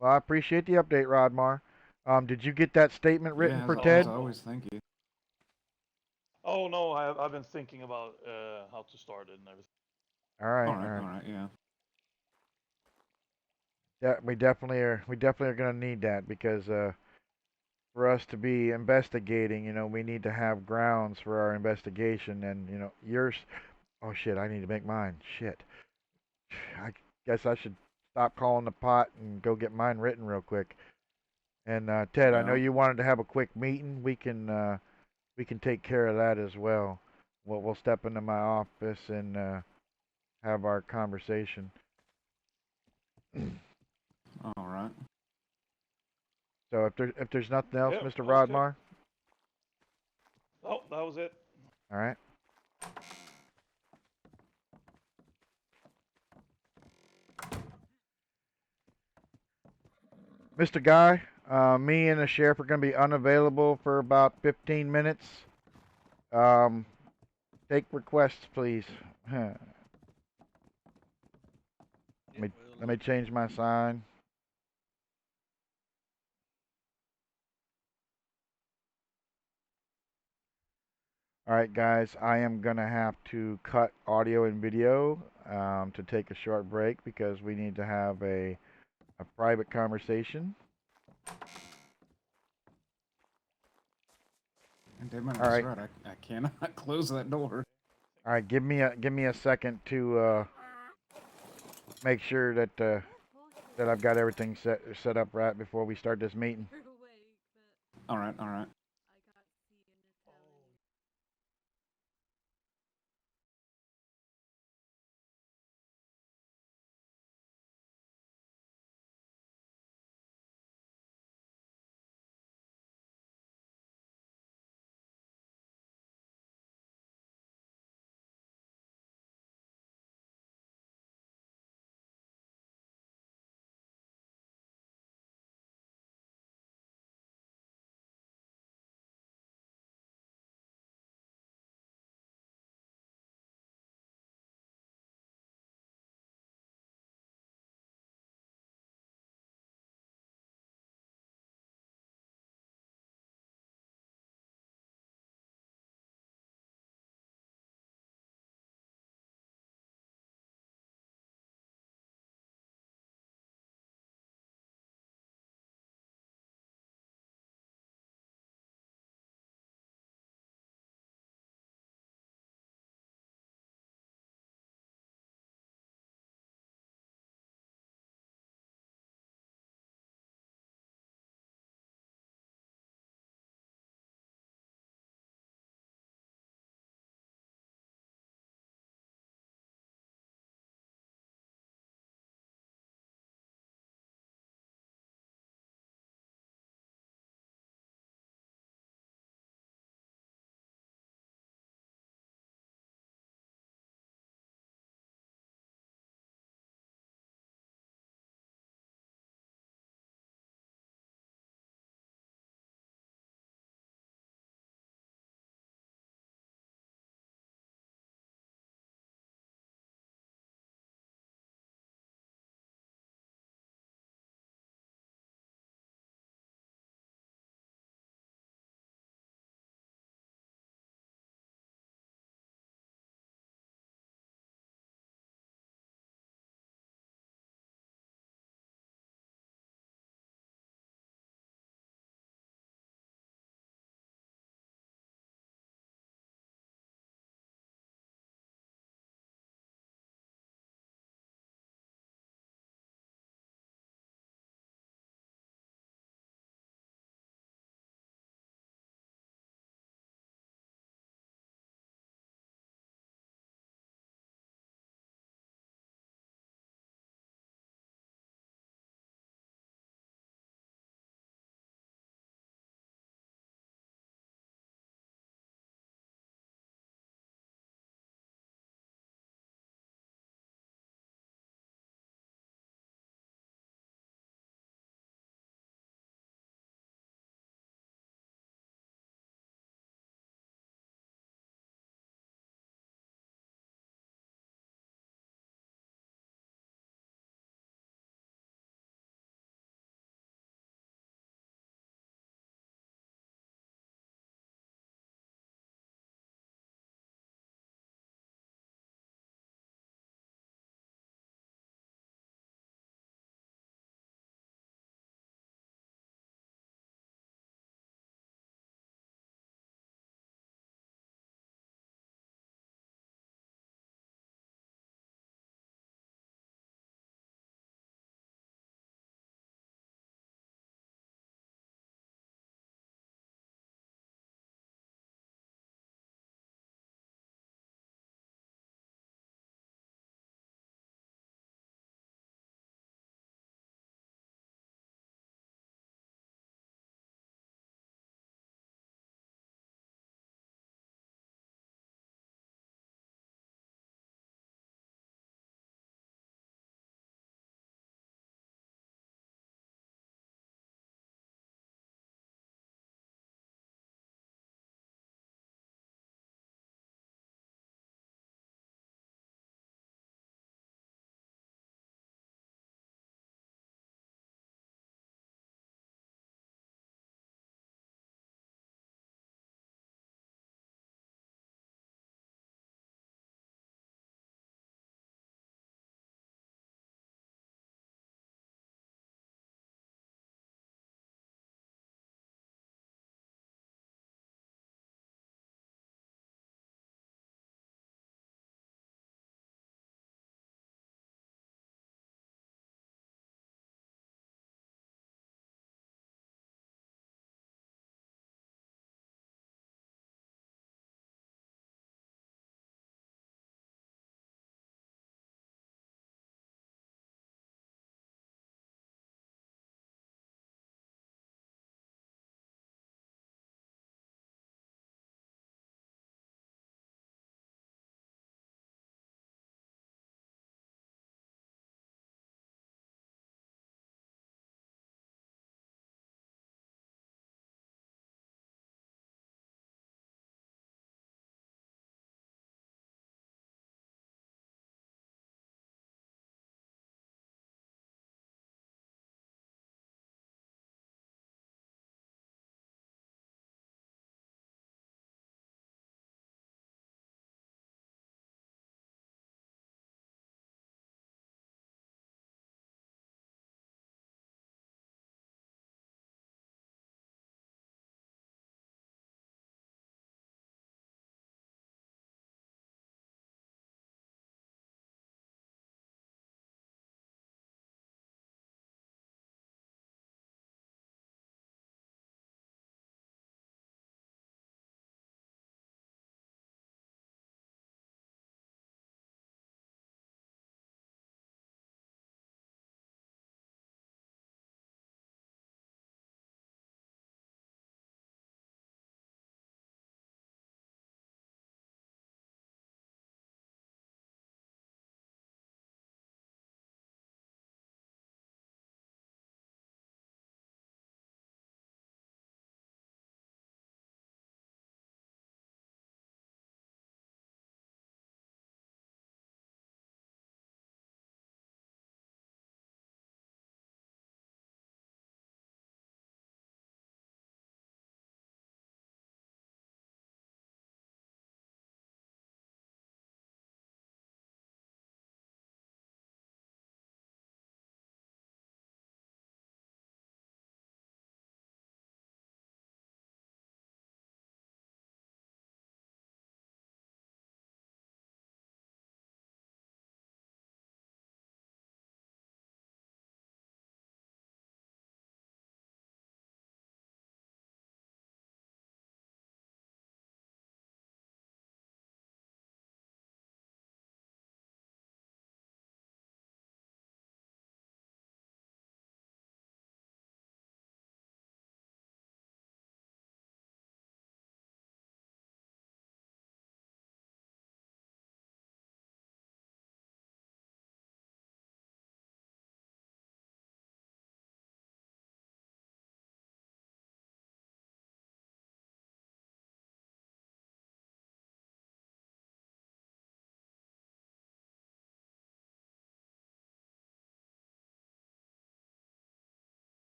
Well, I appreciate the update, Rodmar. Did you get that statement written Yeah, for as Ted? always, thank you. Oh no, I've been thinking about how to start it and everything. All right, All right, all right. all right, yeah. Yeah, we definitely are. We definitely are gonna need that because for us to be investigating, we need to have grounds for our investigation. And yours. Oh shit! I need to make mine. Shit. I guess I should stop calling the pot and go get mine written real quick. And Ted, I know Yeah. you wanted to have a quick meeting. We can take care of that as well. We'll step into my office and have our conversation. All right. So if there's nothing else, Yep. Mr. Okay. Rodmar. Oh, that was it. All right. Mr. Guy, me and the sheriff are going to be unavailable for about 15 minutes. Take requests, please. Let me change my sign. All right, guys, I am going to have to cut audio and video to take a short break because we need to have a private conversation. And Damon All was right. right. I cannot close that door. All right, give me a second to make sure that that I've got everything set up right before we start this meeting. All right, all right.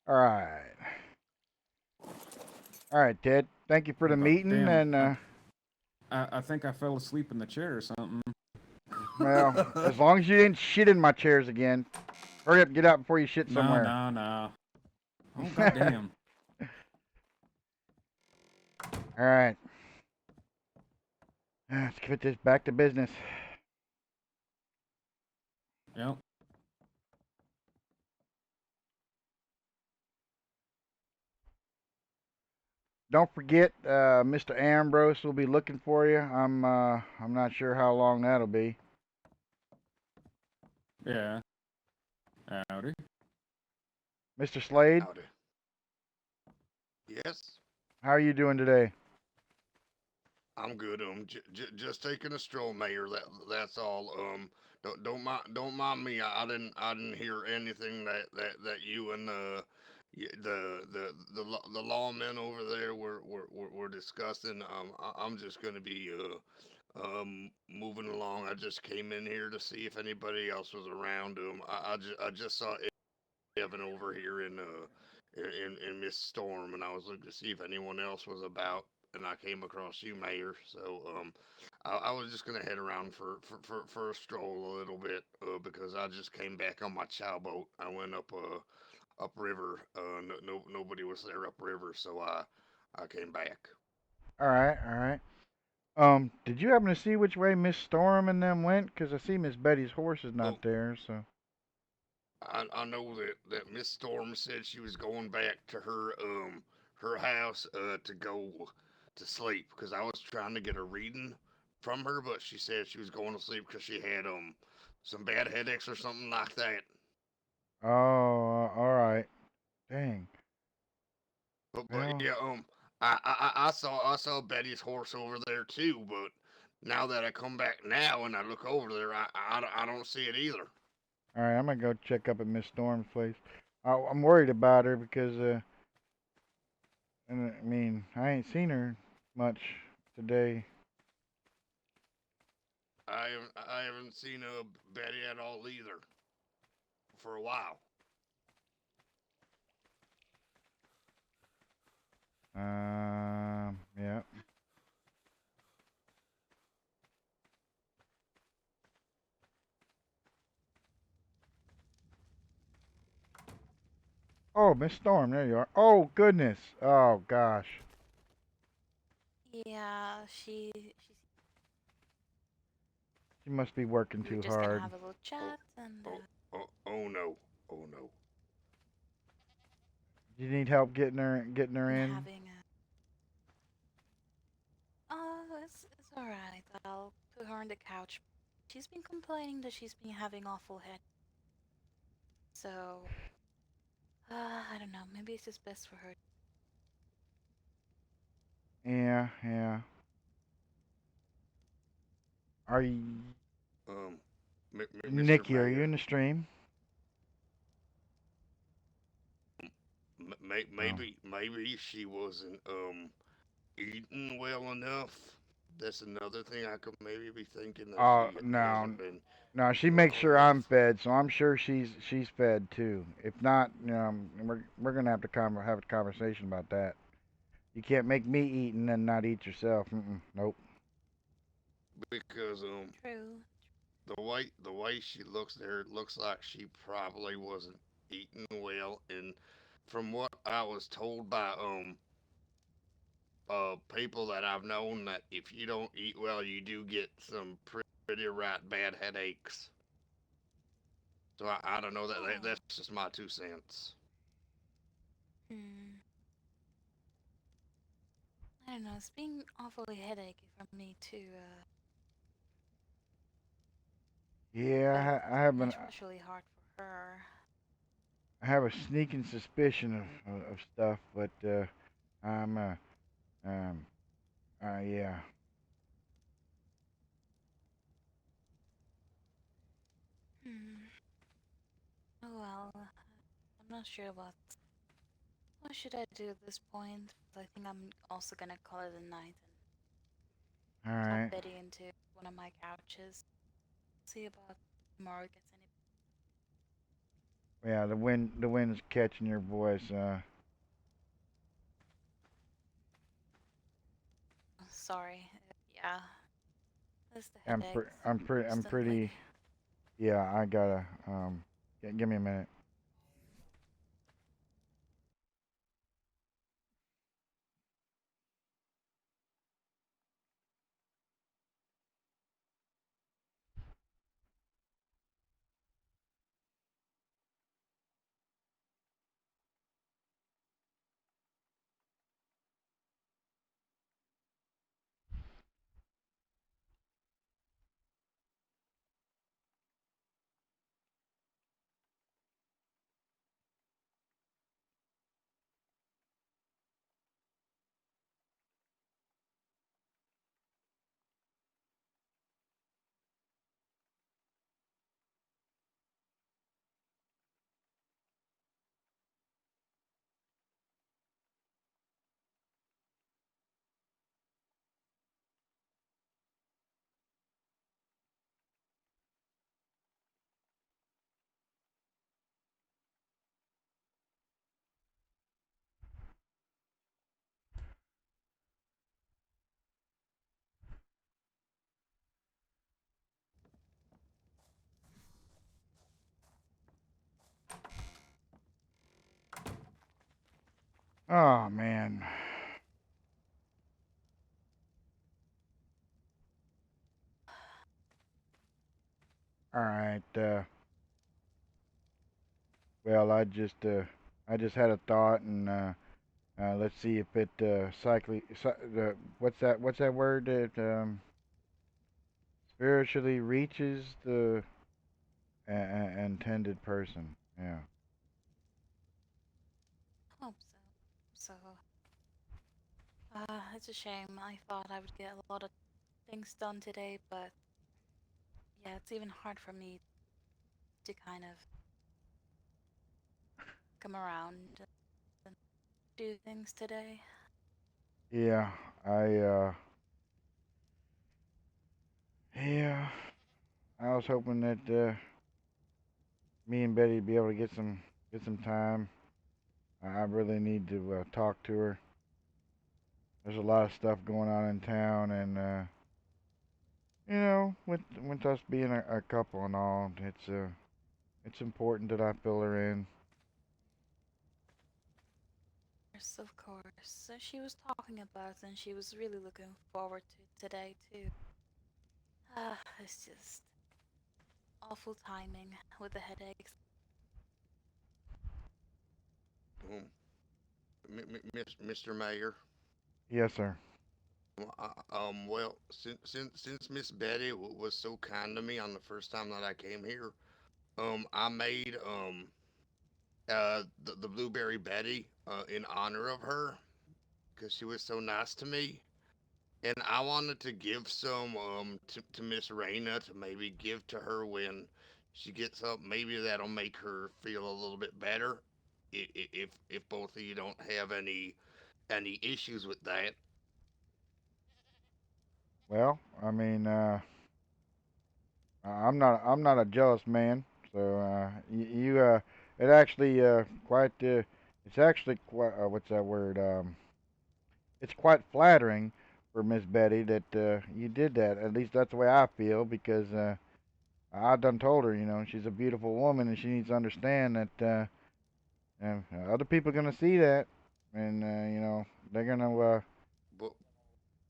All right. All right, Ted. Thank you for the Oh, meeting, damn. and I think I fell asleep in the chair or something. well, as long as you didn't shit in my chairs again. Hurry up, get out before you shit No, somewhere. no, no. Oh, goddamn. All right. Let's get this back to business. Yep. Don't forget, Mr. Ambrose will be looking for you. I'm not sure how long that'll be. Yeah. Howdy. Mr. Slade, Howdy. Yes, how are you doing today? I'm good. Just taking a stroll, Mayor. That's all. Don't mind me. I didn't hear anything that you and the lawmen over there were discussing. I'm just gonna be moving along. I just came in here to see if anybody else was around. I just saw Evan over here in Miss Storm, and I was looking to see if anyone else was about, and I came across you, Mayor. So I was just gonna head around for a stroll a little bit because I just came back on my chow boat. I went upriver. Nobody was there upriver, so I came back. All right, all right. Did you happen to see which way Miss Storm and them went? 'Cause I see Miss Betty's horse is not there, so. I know that Miss Storm said she was going back to her house to go to sleep because I was trying to get a reading from her, but she said she was going to sleep because she had some bad headaches or something like that. Oh, all right. Dang. But Well, yeah, I saw Betty's horse over there too, but now that I come back now and I look over there, I don't see it either. all right. I'm gonna go check up at Miss Storm's place. I'm worried about her because and I mean I ain't seen her much today. I haven't seen Betty at all either for a while. Yeah. Oh, Miss Storm, there you are. Oh goodness. Oh gosh. Yeah, She must be working we were too just gonna hard. have a little chat and Oh no. Oh no. Do you need help getting her and in? having a it's alright. I'll put her on the couch. She's been complaining that she's been having awful head. So I don't know, maybe it's just best for her. Yeah, yeah. Are you Um, Mr. Nikki, are you Mayor, in the stream? Oh. maybe she wasn't eating well enough. That's another thing I could maybe be thinking that she No. hasn't been No, she makes cooking sure enough. I'm fed, so I'm sure she's fed too. If not, we're gonna have to have a conversation about that. You can't make me eat and then not eat yourself. Nope. Because True. the way she looks there, it looks like she probably wasn't eating well. And from what I was told by people that I've known, that if you don't eat well, you do get some pretty right bad headaches. So I don't know that's just my 2 cents. Hmm. I don't know, it's been awfully headachy for me too, but Yeah, especially hard for her. I have a sneaking suspicion of stuff, but I'm um yeah. Hmm. Oh well, I'm not sure what should I do at this point. I think I'm also gonna call it a night All and talk right. Betty into one of my couches. See about tomorrow gets any. Yeah, the wind's catching your voice. Sorry. Yeah, it's the I'm headaches. pre- I'm pretty I'm Constantly. pretty. Yeah, I gotta. Give me a minute. Oh man. All right. Well, I just had a thought, and let's see if it what's that word that spiritually reaches the intended person. Yeah. Hope so. It's a shame. I thought I would get a lot of things done today, but yeah, it's even hard for me to kind of come around and do things today. Yeah. I yeah. I was hoping that me and Betty'd be able to get some time. I really need to talk to her. There's a lot of stuff going on in town, and with us being a couple and all, it's important that I fill her in. Yes, of course. So she was talking about and she was really looking forward to it today too. It's just awful timing with the headaches. Um, Mr. Mayor. Yes, sir. Well, since Miss Betty was so kind to me on the first time that I came here, I made the blueberry Betty in honor of her because she was so nice to me. And I wanted to give some to Miss Raina to maybe give to her when she gets up. Maybe that'll make her feel a little bit better. If both of you don't have any issues with that. Well, I mean, I'm not a jealous man, so it actually it's actually quite what's that word? It's quite flattering for Miss Betty that you did that. At least that's the way I feel because I done told her, she's a beautiful woman and she needs to understand that other people are gonna see that, and they're gonna But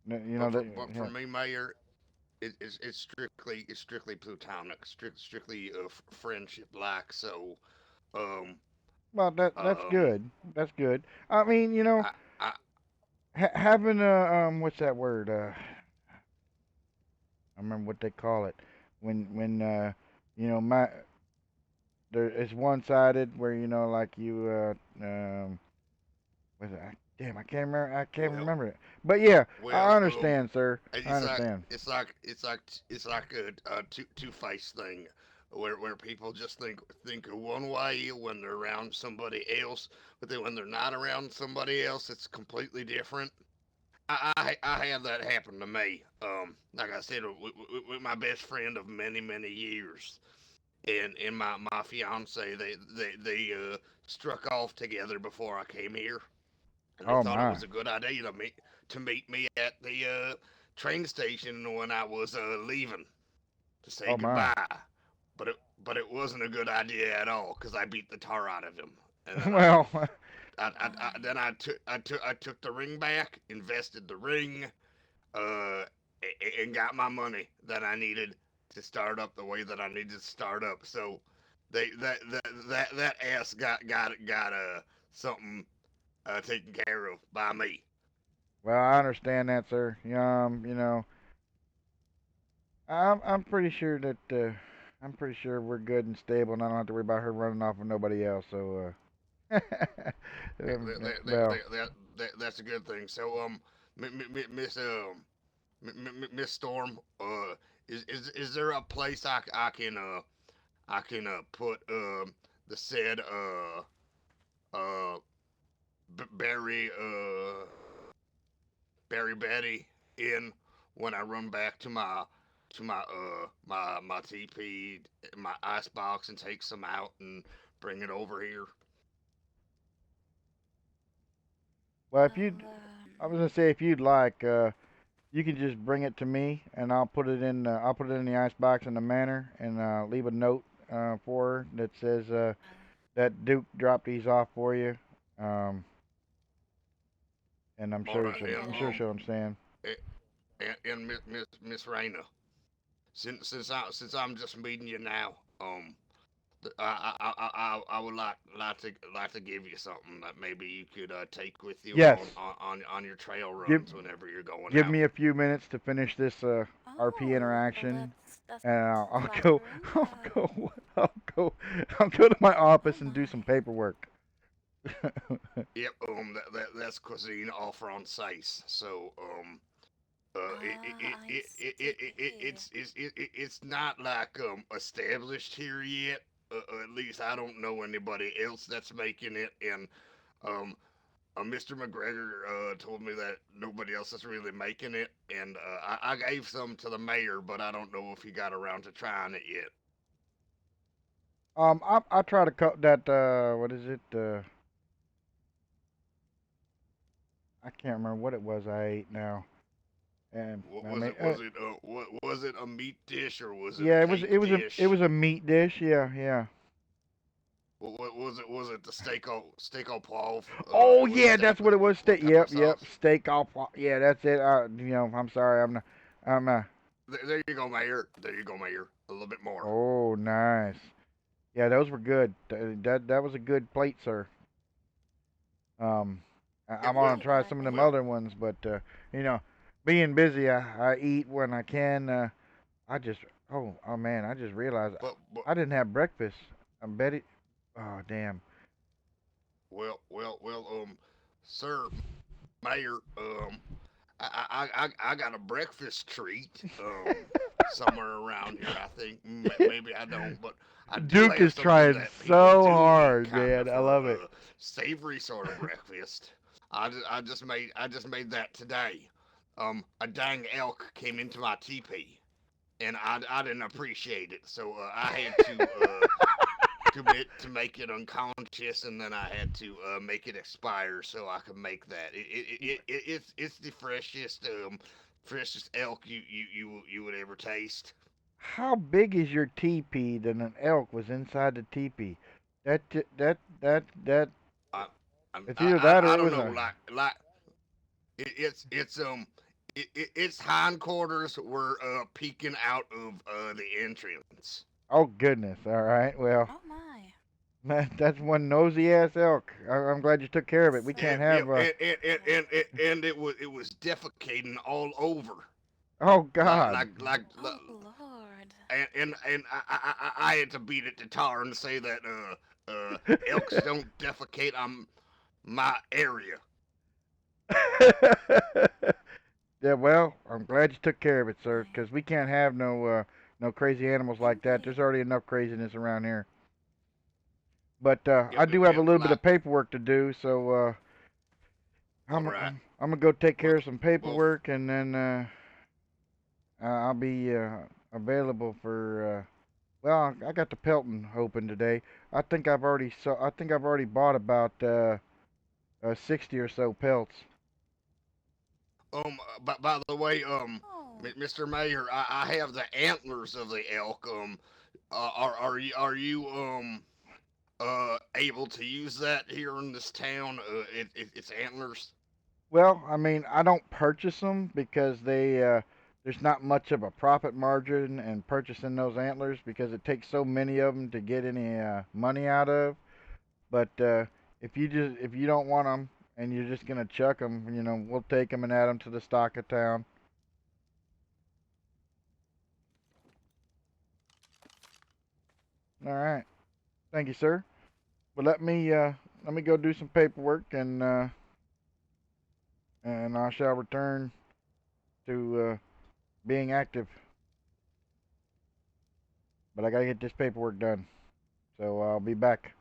you know but for they, but for yeah. me, Mayor, it's strictly plutonic, strictly friendship like. So um Well, that's um good. That's good. I mean, I having what's that word? I remember what they call it when my there it's one sided where like you what's that? Damn, I can't well remember it. But yeah, I well understand, sir. I it's like understand. it's like a two-faced thing where people just think of one way when they're around somebody else, but then when they're not around somebody else, it's completely different. I had that happen to me. Like I said, with my best friend of many years. and my fiance they struck off together before I came here, and they Oh thought it my. was a good idea to meet me at the train station when I was leaving to say Oh my. goodbye. But it wasn't a good idea at all because I beat the tar out of him, and then Well, I took the ring back, invested the ring, uh, and got my money that I needed to start up the way that I needed to start up. So they that ass got something taken care of by me. well, I understand that, sir. You know, I'm pretty sure that I'm pretty sure we're good and stable, and I don't have to worry about her running off with nobody else. So, well, That's a good thing. So Miss Miss Storm, is there a place I can put the said uh Barry Barry Betty in when I run back to my TP, my ice box, and take some out and bring it over here? well, if you, I was gonna say if you'd like, you can just bring it to me, and I'll put it in the ice box in the manor, and leave a note for her that says that Duke dropped these off for you. Um, and All right, I'm sure she'll understand. and Miss Raina, since I'm just meeting you now, I would like to give you something that maybe you could take with you Yes. on your trail Give runs whenever you're going give out. me a few minutes to finish this RP Oh, well, interaction, that's and I'll go. flattering. I'll go. I'll go. I'll go to my Oh office and do my. some paperwork. Yep, that's cuisine all française. So I see. it's not like established here yet. At least I don't know anybody else that's making it, and um Mr. McGregor told me that nobody else is really making it, and I gave some to the mayor, but I don't know if he got around to trying it yet. I try to cut that. What is it? I can't remember what it was I ate now. And What I was mean, it? What was it? A meat dish or was it a yeah, cake it dish? was a meat dish. Yeah, yeah. What was it? Was it the steak au poivre? Oh It was yeah, steak that's what it was. with pepper Yep, yep. sauce. Steak off. Yeah, that's it. I'm sorry. I'm There you go, Mayor. There you go, Mayor. A little bit more. Oh, nice. Yeah, those were good. That was a good plate, sir. Um, Yeah, I'm gonna try some of them well, other ones, but you know, being busy, I eat when I can. I just, oh man, I just realized but I didn't have breakfast. I bet it. Oh damn. sir, Mayor, I got a breakfast treat, somewhere around here. I think maybe I don't, but I do Duke have is something trying that people so do eat hard, kind man. of I for love it. a savory sort of breakfast. I just made that today. A dang elk came into my teepee, and I didn't appreciate it, so I had to make it unconscious, and then I had to make it expire so I could make that. It's the freshest elk you would ever taste. How big is your teepee that an elk was inside the teepee? That I it's either that or I it don't was know, a. it, its hindquarters were peeking out of the entrance. Oh goodness. All right. Well, Oh my. that's one nosy ass elk. I'm glad you took care of it. We So, can't Yep, have. and it was defecating all over. Oh like God. like like, oh Lord. and I had to beat it to tar and say that elks don't defecate on my area. Yeah. Well, I'm glad you took care of it, sir. My. Because we can't have no crazy animals like that. There's Indeed. already enough craziness around here. But I Yep, yep, do have a yep. little bit of paperwork to do, so All right. I'm gonna go take Well, care of some well, paperwork, and then I'll be available for Well, I got the pelting open today. I think I've already bought about 60 or so pelts. By the way, Oh, Mr. Mayor, I have the antlers of the elk. Are you able to use that here in this town? It's antlers. Well, I mean, I don't purchase them because there's not much of a profit margin in purchasing those antlers because it takes so many of them to get any money out of. But if you don't want them and you're just gonna chuck them, we'll take them and add them to the stock of town. All right, thank you, sir. But let me go do some paperwork and I shall return to being active. But I gotta get this paperwork done, so I'll be back.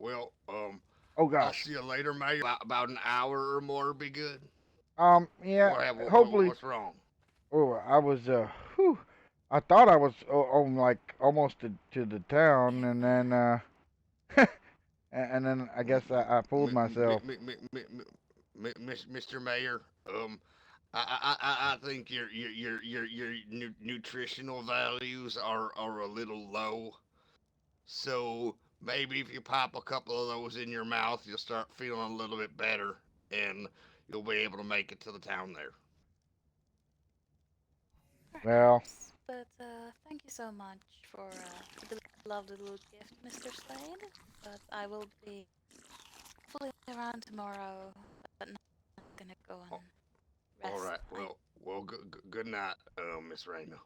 Oh I'll gosh. see you later, Mayor. About an hour or more be good. Yeah. Hopefully. What's wrong? Oh, I was whew, I thought I was on like almost to the town, and then and then I guess I fooled myself. Mr. Mayor, I think your nutritional values are a little low. So maybe if you pop a couple of those in your mouth, you'll start feeling a little bit better, and you'll be able to make it to the town there. Well, perhaps. But thank you so much for the lovely little gift, Mr. Slade. But I will be fully around tomorrow, but not gonna go and All rest. right. Good night, Miss Raina.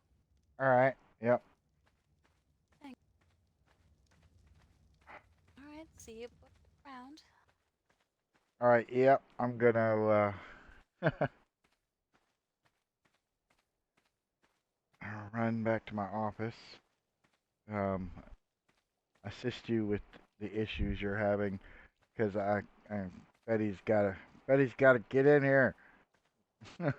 all right. Yep. Thank. All right. See you around. All right. Yep. I'm gonna run back to my office. Um, assist you with the issues you're having, because I Betty's gotta get in here. I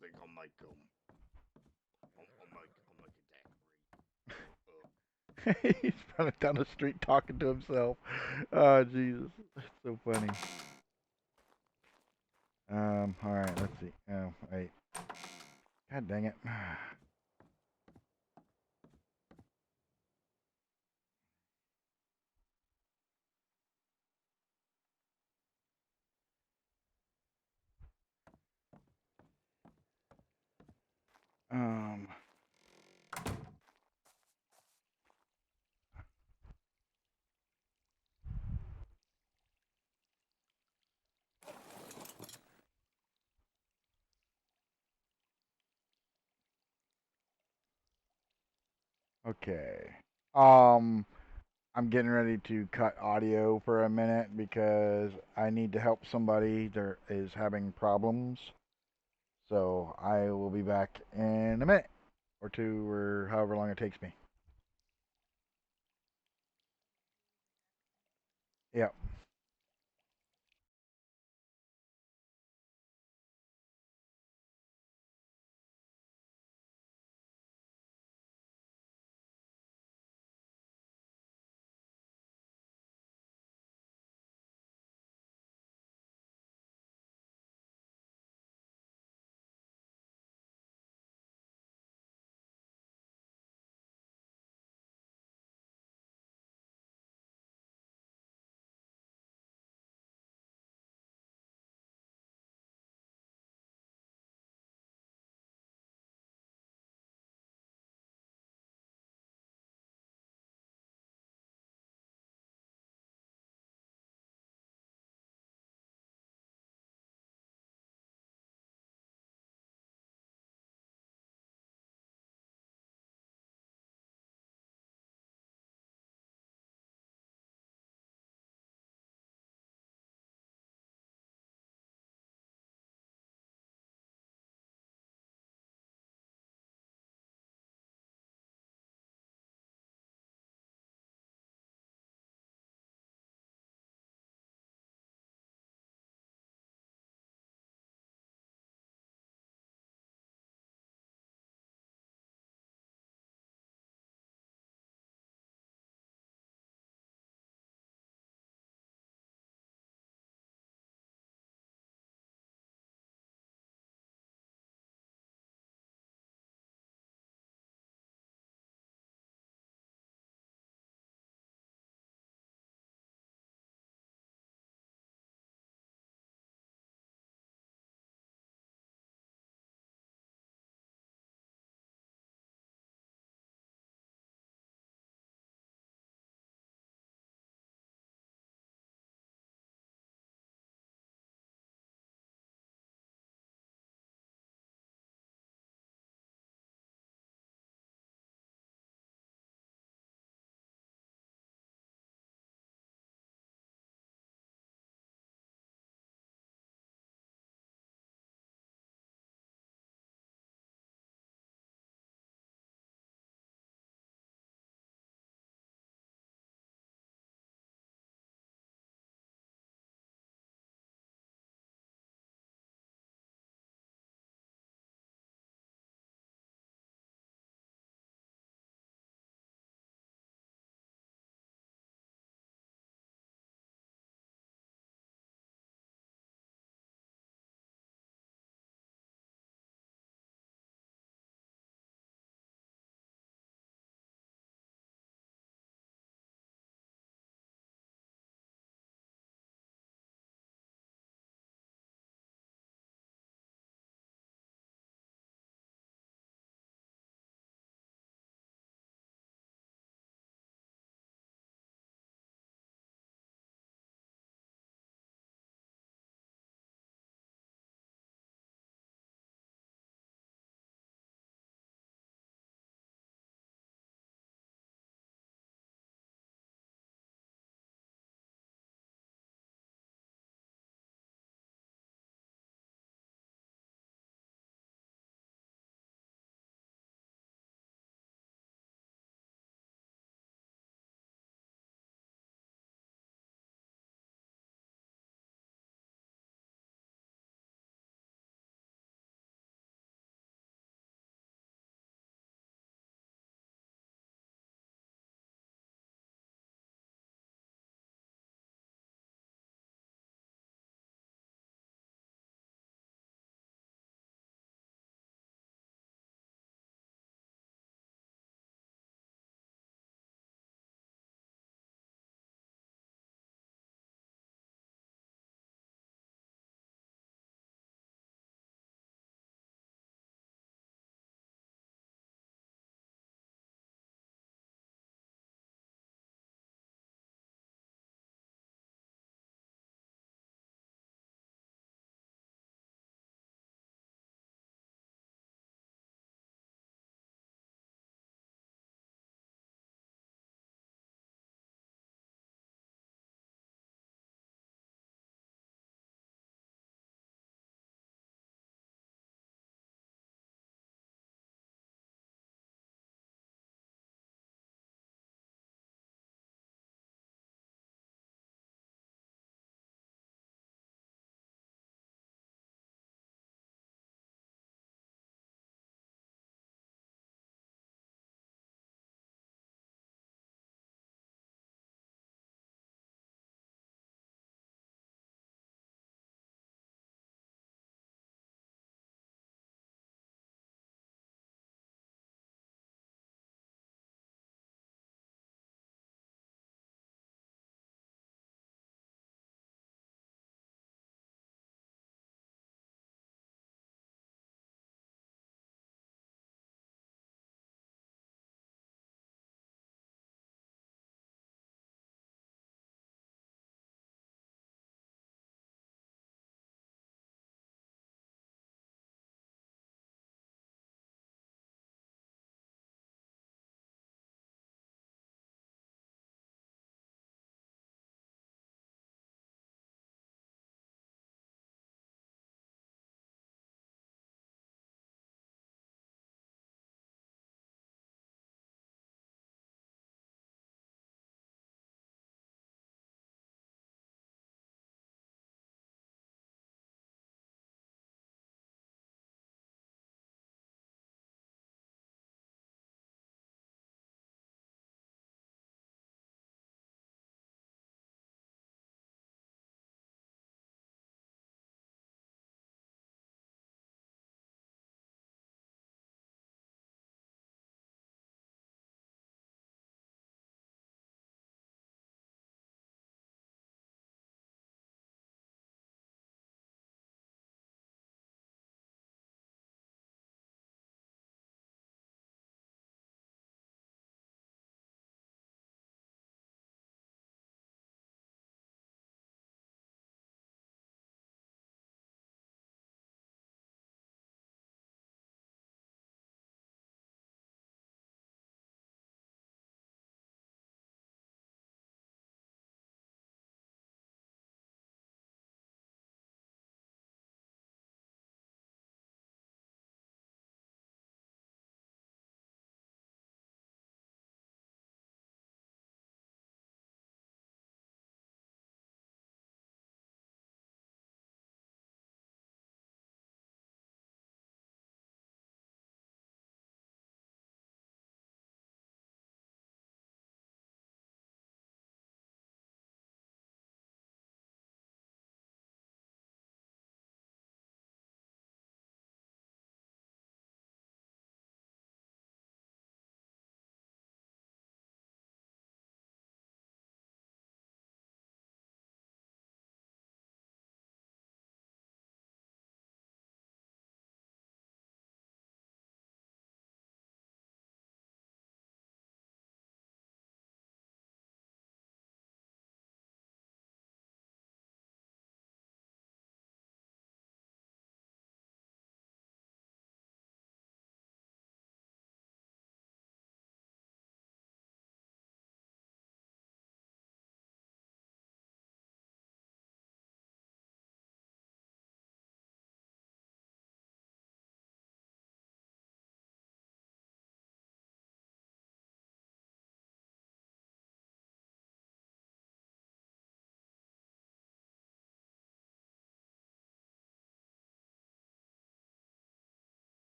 think I'll make He's running down the street talking to himself. Oh Jesus, that's so funny. All right, let's see. Oh, wait. God dang it. Um. Okay. Um. I'm getting ready to cut audio for a minute because I need to help somebody that is having problems. So I will be back in a minute or two or however long it takes me. Yep.